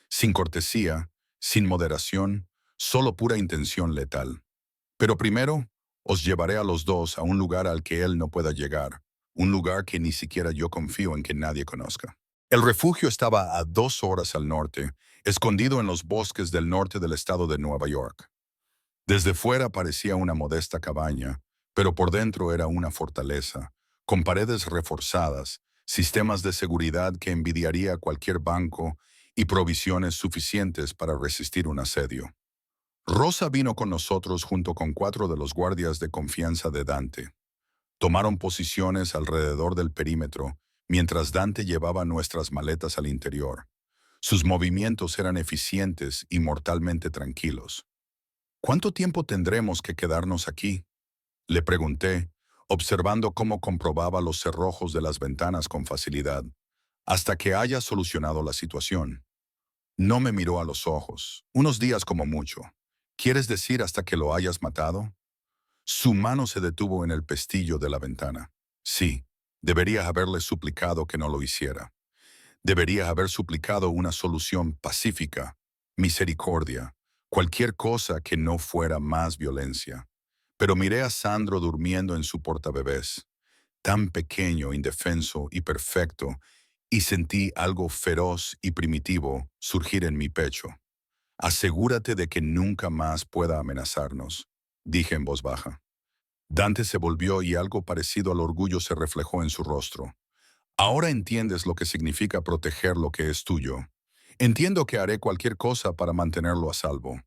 Sin cortesía, sin moderación, solo pura intención letal. Pero primero, os llevaré a los dos a un lugar al que él no pueda llegar, un lugar que ni siquiera yo confío en que nadie conozca. El refugio estaba a 2 horas al norte, escondido en los bosques del norte del estado de Nueva York. Desde fuera parecía una modesta cabaña, pero por dentro era una fortaleza, con paredes reforzadas, sistemas de seguridad que envidiaría cualquier banco y provisiones suficientes para resistir un asedio. Rosa vino con nosotros junto con 4 de los guardias de confianza de Dante. Tomaron posiciones alrededor del perímetro, mientras Dante llevaba nuestras maletas al interior. Sus movimientos eran eficientes y mortalmente tranquilos. ¿Cuánto tiempo tendremos que quedarnos aquí?, le pregunté, observando cómo comprobaba los cerrojos de las ventanas con facilidad, hasta que haya solucionado la situación. No me miró a los ojos. Unos días como mucho. ¿Quieres decir hasta que lo hayas matado? Su mano se detuvo en el pestillo de la ventana. Sí, debería haberle suplicado que no lo hiciera. Debería haber suplicado una solución pacífica, misericordia, cualquier cosa que no fuera más violencia. Pero miré a Sandro durmiendo en su portabebés, tan pequeño, indefenso y perfecto, y sentí algo feroz y primitivo surgir en mi pecho. Asegúrate de que nunca más pueda amenazarnos, dije en voz baja. Dante se volvió y algo parecido al orgullo se reflejó en su rostro. Ahora entiendes lo que significa proteger lo que es tuyo. Entiendo que haré cualquier cosa para mantenerlo a salvo.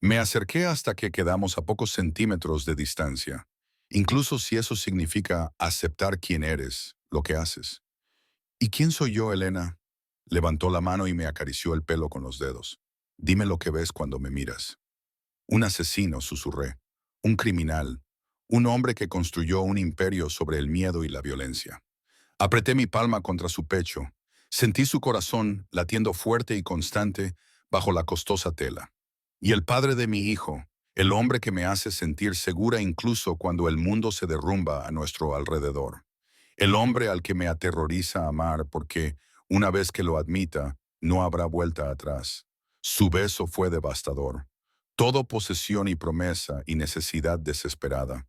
Me acerqué hasta que quedamos a pocos centímetros de distancia, incluso si eso significa aceptar quién eres, lo que haces. ¿Y quién soy yo, Elena? Levantó la mano y me acarició el pelo con los dedos. Dime lo que ves cuando me miras. Un asesino, susurré. Un criminal. Un hombre que construyó un imperio sobre el miedo y la violencia. Apreté mi palma contra su pecho. Sentí su corazón latiendo fuerte y constante bajo la costosa tela. Y el padre de mi hijo, el hombre que me hace sentir segura incluso cuando el mundo se derrumba a nuestro alrededor. El hombre al que me aterroriza amar porque, una vez que lo admita, no habrá vuelta atrás. Su beso fue devastador. Todo posesión y promesa y necesidad desesperada.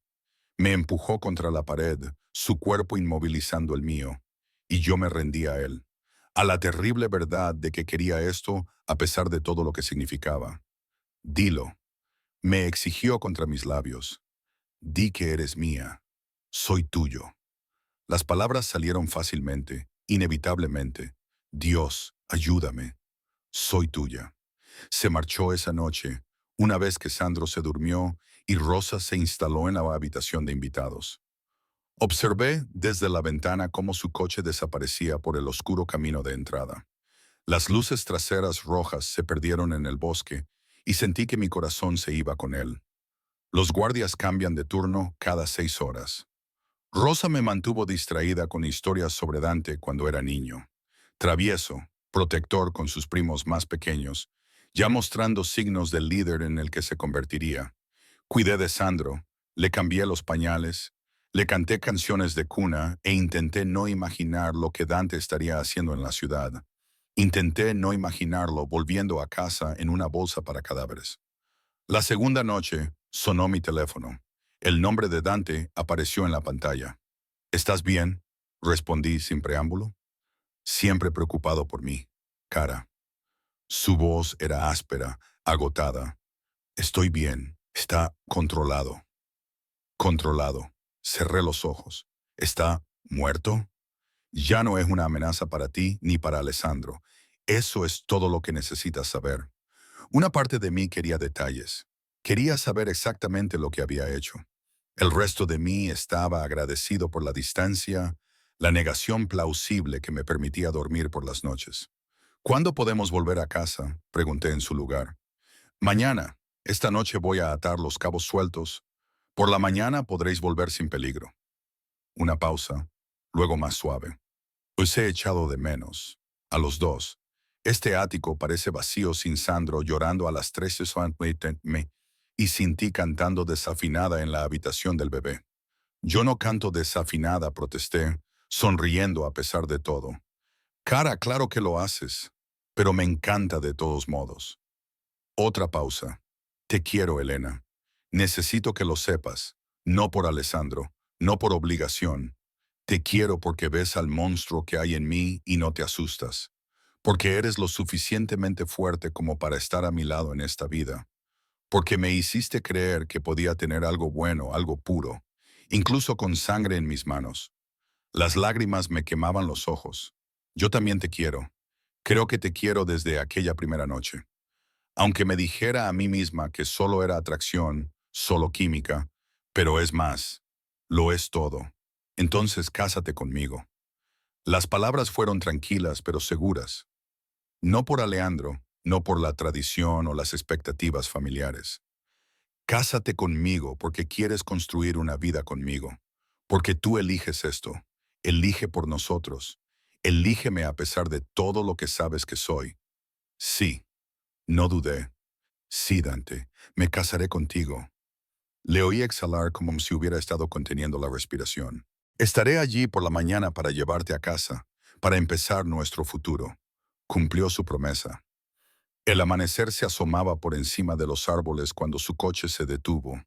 Me empujó contra la pared, su cuerpo inmovilizando el mío, y yo me rendí a él, a la terrible verdad de que quería esto a pesar de todo lo que significaba. Dilo. Me exigió contra mis labios. Di que eres mía. Soy tuyo. Las palabras salieron fácilmente, inevitablemente. Dios, ayúdame. Soy tuya. Se marchó esa noche, una vez que Sandro se durmió y Rosa se instaló en la habitación de invitados. Observé desde la ventana cómo su coche desaparecía por el oscuro camino de entrada. Las luces traseras rojas se perdieron en el bosque y sentí que mi corazón se iba con él. Los guardias cambian de turno cada 6 horas. Rosa me mantuvo distraída con historias sobre Dante cuando era niño. Travieso, protector con sus primos más pequeños, ya mostrando signos del líder en el que se convertiría. Cuidé de Sandro, le cambié los pañales, le canté canciones de cuna e intenté no imaginar lo que Dante estaría haciendo en la ciudad. Intenté no imaginarlo volviendo a casa en una bolsa para cadáveres. La segunda noche sonó mi teléfono. El nombre de Dante apareció en la pantalla. ¿Estás bien?, respondí sin preámbulo. Siempre preocupado por mí. Cara. Su voz era áspera, agotada. Estoy bien. Está controlado. Controlado. Cerré los ojos. ¿Está muerto? Ya no es una amenaza para ti ni para Alessandro. Eso es todo lo que necesitas saber. Una parte de mí quería detalles. Quería saber exactamente lo que había hecho. El resto de mí estaba agradecido por la distancia, la negación plausible que me permitía dormir por las noches. ¿Cuándo podemos volver a casa?, pregunté en su lugar. Mañana. Esta noche voy a atar los cabos sueltos. Por la mañana podréis volver sin peligro. Una pausa, luego más suave. Os he echado de menos. A los dos. Este ático parece vacío sin Sandro llorando a las 13 y sin ti cantando desafinada en la habitación del bebé. Yo no canto desafinada, protesté, sonriendo a pesar de todo. Cara, claro que lo haces, pero me encanta de todos modos. Otra pausa. Te quiero, Elena. Necesito que lo sepas, no por Alessandro, no por obligación. Te quiero porque ves al monstruo que hay en mí y no te asustas. Porque eres lo suficientemente fuerte como para estar a mi lado en esta vida. Porque me hiciste creer que podía tener algo bueno, algo puro, incluso con sangre en mis manos. Las lágrimas me quemaban los ojos. Yo también te quiero. Creo que te quiero desde aquella primera noche. Aunque me dijera a mí misma que solo era atracción, solo química, pero es más, lo es todo. Entonces cásate conmigo. Las palabras fueron tranquilas pero seguras. No por Alejandro, no por la tradición o las expectativas familiares. Cásate conmigo porque quieres construir una vida conmigo. Porque tú eliges esto. Elige por nosotros. Elígeme a pesar de todo lo que sabes que soy. Sí, no dudé. Sí, Dante, me casaré contigo. Le oí exhalar como si hubiera estado conteniendo la respiración. Estaré allí por la mañana para llevarte a casa, para empezar nuestro futuro. Cumplió su promesa. El amanecer se asomaba por encima de los árboles cuando su coche se detuvo,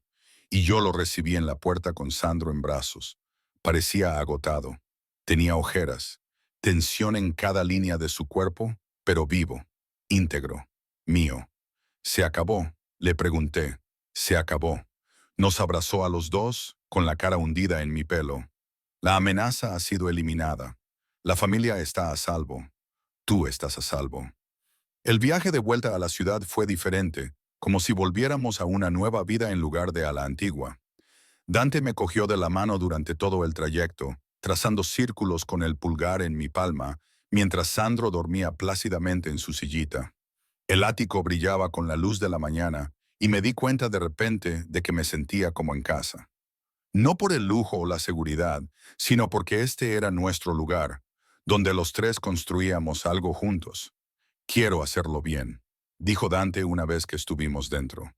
y yo lo recibí en la puerta con Sandro en brazos. Parecía agotado. Tenía ojeras, tensión en cada línea de su cuerpo, pero vivo, íntegro, mío. ¿Se acabó?, le pregunté. Se acabó. Nos abrazó a los dos, con la cara hundida en mi pelo. La amenaza ha sido eliminada. La familia está a salvo. Tú estás a salvo. El viaje de vuelta a la ciudad fue diferente, como si volviéramos a una nueva vida en lugar de a la antigua. Dante me cogió de la mano durante todo el trayecto, trazando círculos con el pulgar en mi palma, mientras Sandro dormía plácidamente en su sillita. El ático brillaba con la luz de la mañana y me di cuenta de repente de que me sentía como en casa. No por el lujo o la seguridad, sino porque este era nuestro lugar, donde los tres construíamos algo juntos. Quiero hacerlo bien, dijo Dante una vez que estuvimos dentro.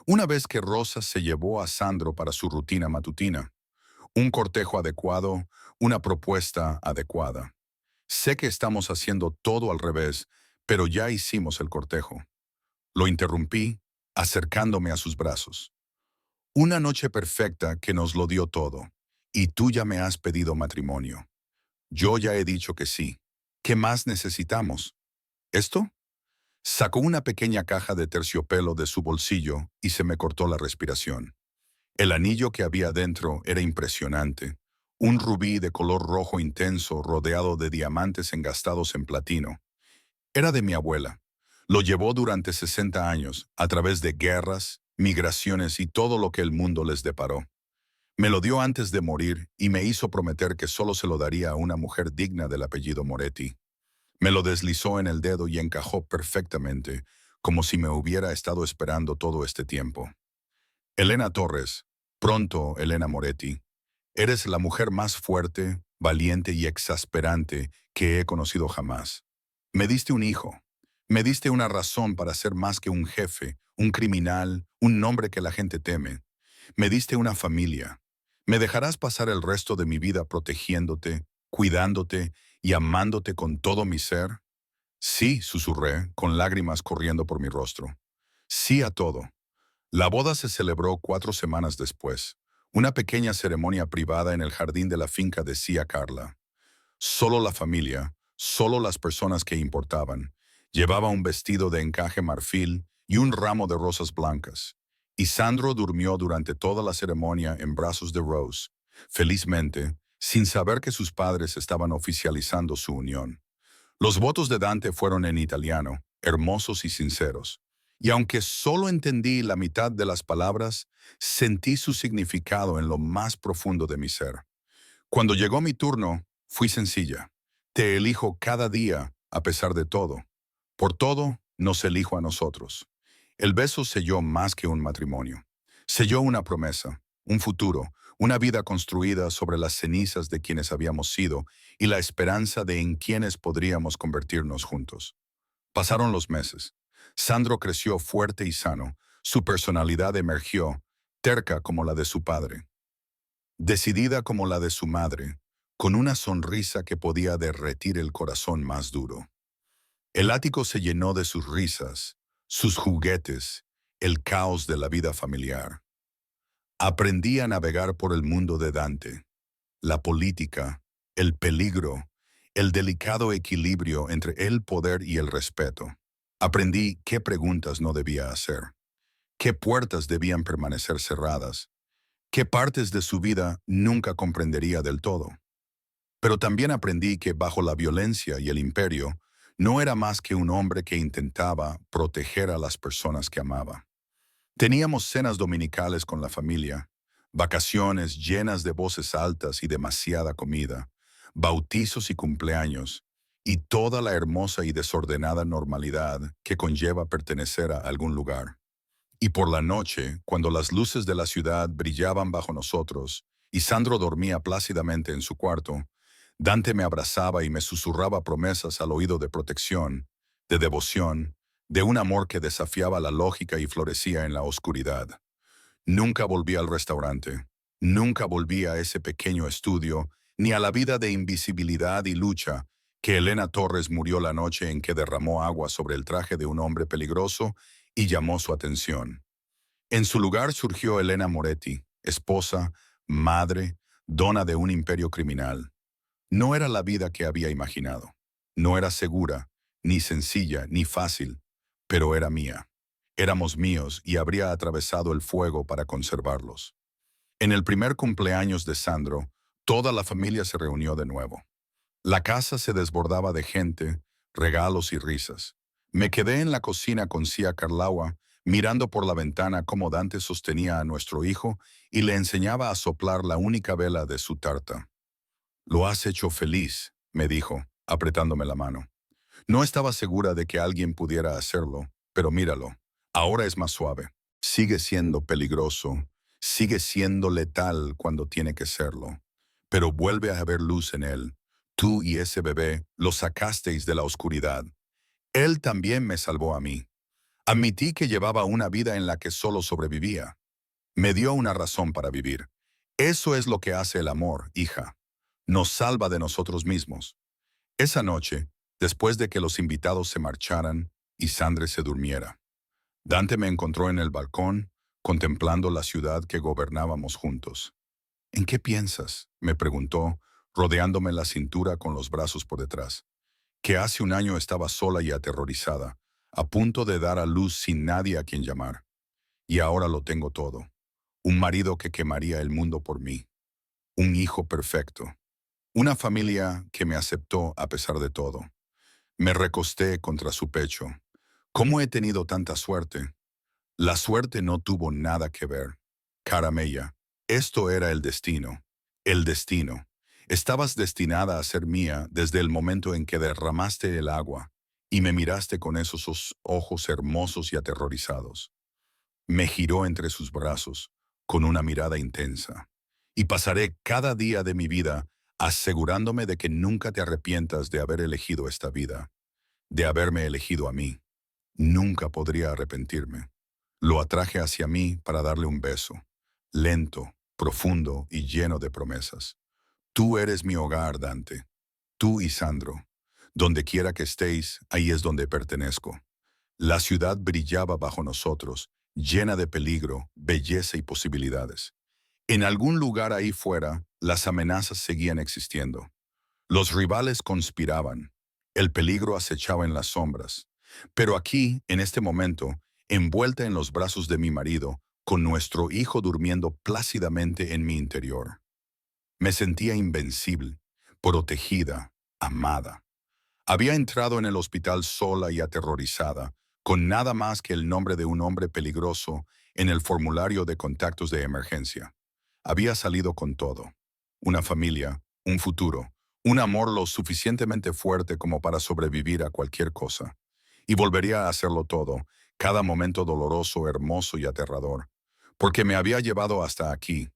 Una vez que Rosa se llevó a Sandro para su rutina matutina. Un cortejo adecuado, una propuesta adecuada. Sé que estamos haciendo todo al revés, pero ya hicimos el cortejo. Lo interrumpí, acercándome a sus brazos. Una noche perfecta que nos lo dio todo, y tú ya me has pedido matrimonio. Yo ya he dicho que sí. ¿Qué más necesitamos? ¿Esto? Sacó una pequeña caja de terciopelo de su bolsillo y se me cortó la respiración. El anillo que había dentro era impresionante. Un rubí de color rojo intenso rodeado de diamantes engastados en platino. Era de mi abuela. Lo llevó durante 60 años, a través de guerras, migraciones y todo lo que el mundo les deparó. Me lo dio antes de morir y me hizo prometer que solo se lo daría a una mujer digna del apellido Moretti. Me lo deslizó en el dedo y encajó perfectamente, como si me hubiera estado esperando todo este tiempo. Elena Torres, pronto Elena Moretti, eres la mujer más fuerte, valiente y exasperante que he conocido jamás. Me diste un hijo. Me diste una razón para ser más que un jefe, un criminal, un nombre que la gente teme. Me diste una familia. ¿Me dejarás pasar el resto de mi vida protegiéndote, cuidándote y amándote con todo mi ser? Sí, susurré, con lágrimas corriendo por mi rostro. Sí a todo. La boda se celebró 4 semanas después. Una pequeña ceremonia privada en el jardín de la finca decía Carla. Solo la familia, solo las personas que importaban. Llevaba un vestido de encaje marfil y un ramo de rosas blancas. Y Sandro durmió durante toda la ceremonia en brazos de Rose, felizmente, sin saber que sus padres estaban oficializando su unión. Los votos de Dante fueron en italiano, hermosos y sinceros. Y aunque solo entendí la mitad de las palabras, sentí su significado en lo más profundo de mi ser. Cuando llegó mi turno, fui sencilla. Te elijo cada día, a pesar de todo. Por todo, nos elijo a nosotros. El beso selló más que un matrimonio. Selló una promesa, un futuro, una vida construida sobre las cenizas de quienes habíamos sido y la esperanza de en quienes podríamos convertirnos juntos. Pasaron los meses. Sandro creció fuerte y sano. Su personalidad emergió, terca como la de su padre, decidida como la de su madre, con una sonrisa que podía derretir el corazón más duro. El ático se llenó de sus risas, sus juguetes, el caos de la vida familiar. Aprendí a navegar por el mundo de Dante, la política, el peligro, el delicado equilibrio entre el poder y el respeto. Aprendí qué preguntas no debía hacer, qué puertas debían permanecer cerradas, qué partes de su vida nunca comprendería del todo. Pero también aprendí que bajo la violencia y el imperio, no era más que un hombre que intentaba proteger a las personas que amaba. Teníamos cenas dominicales con la familia, vacaciones llenas de voces altas y demasiada comida, bautizos y cumpleaños, y toda la hermosa y desordenada normalidad que conlleva pertenecer a algún lugar. Y por la noche, cuando las luces de la ciudad brillaban bajo nosotros, y Sandro dormía plácidamente en su cuarto, Dante me abrazaba y me susurraba promesas al oído de protección, de devoción, de un amor que desafiaba la lógica y florecía en la oscuridad. Nunca volví al restaurante, nunca volví a ese pequeño estudio, ni a la vida de invisibilidad y lucha que Elena Torres murió la noche en que derramó agua sobre el traje de un hombre peligroso y llamó su atención. En su lugar surgió Elena Moretti, esposa, madre, dona de un imperio criminal. No era la vida que había imaginado. No era segura, ni sencilla, ni fácil, pero era mía. Éramos míos y habría atravesado el fuego para conservarlos. En el primer cumpleaños de Sandro, toda la familia se reunió de nuevo. La casa se desbordaba de gente, regalos y risas. Me quedé en la cocina con Cia Carlaua, mirando por la ventana cómo Dante sostenía a nuestro hijo y le enseñaba a soplar la única vela de su tarta. «Lo has hecho feliz», me dijo, apretándome la mano. No estaba segura de que alguien pudiera hacerlo, pero míralo, ahora es más suave. Sigue siendo peligroso, sigue siendo letal cuando tiene que serlo, pero vuelve a haber luz en él. Tú y ese bebé lo sacasteis de la oscuridad. Él también me salvó a mí. Admití que llevaba una vida en la que solo sobrevivía. Me dio una razón para vivir. Eso es lo que hace el amor, hija. Nos salva de nosotros mismos. Esa noche, después de que los invitados se marcharan y Sandre se durmiera, Dante me encontró en el balcón, contemplando la ciudad que gobernábamos juntos. «¿En qué piensas?», me preguntó, rodeándome la cintura con los brazos por detrás. Que hace un año estaba sola y aterrorizada, a punto de dar a luz sin nadie a quien llamar. Y ahora lo tengo todo. Un marido que quemaría el mundo por mí. Un hijo perfecto. Una familia que me aceptó a pesar de todo. Me recosté contra su pecho. ¿Cómo he tenido tanta suerte? La suerte no tuvo nada que ver. Caramella, esto era el destino. El destino. Estabas destinada a ser mía desde el momento en que derramaste el agua y me miraste con esos ojos hermosos y aterrorizados. Me giró entre sus brazos con una mirada intensa. Y pasaré cada día de mi vida asegurándome de que nunca te arrepientas de haber elegido esta vida, de haberme elegido a mí. Nunca podría arrepentirme. Lo atraje hacia mí para darle un beso, lento, profundo y lleno de promesas. Tú eres mi hogar, Dante. Tú y Sandro. Donde quiera que estéis, ahí es donde pertenezco. La ciudad brillaba bajo nosotros, llena de peligro, belleza y posibilidades. En algún lugar ahí fuera, las amenazas seguían existiendo. Los rivales conspiraban. El peligro acechaba en las sombras. Pero aquí, en este momento, envuelta en los brazos de mi marido, con nuestro hijo durmiendo plácidamente en mi interior. Me sentía invencible, protegida, amada. Había entrado en el hospital sola y aterrorizada, con nada más que el nombre de un hombre peligroso en el formulario de contactos de emergencia. Había salido con todo. Una familia, un futuro, un amor lo suficientemente fuerte como para sobrevivir a cualquier cosa. Y volvería a hacerlo todo, cada momento doloroso, hermoso y aterrador. Porque me había llevado hasta aquí,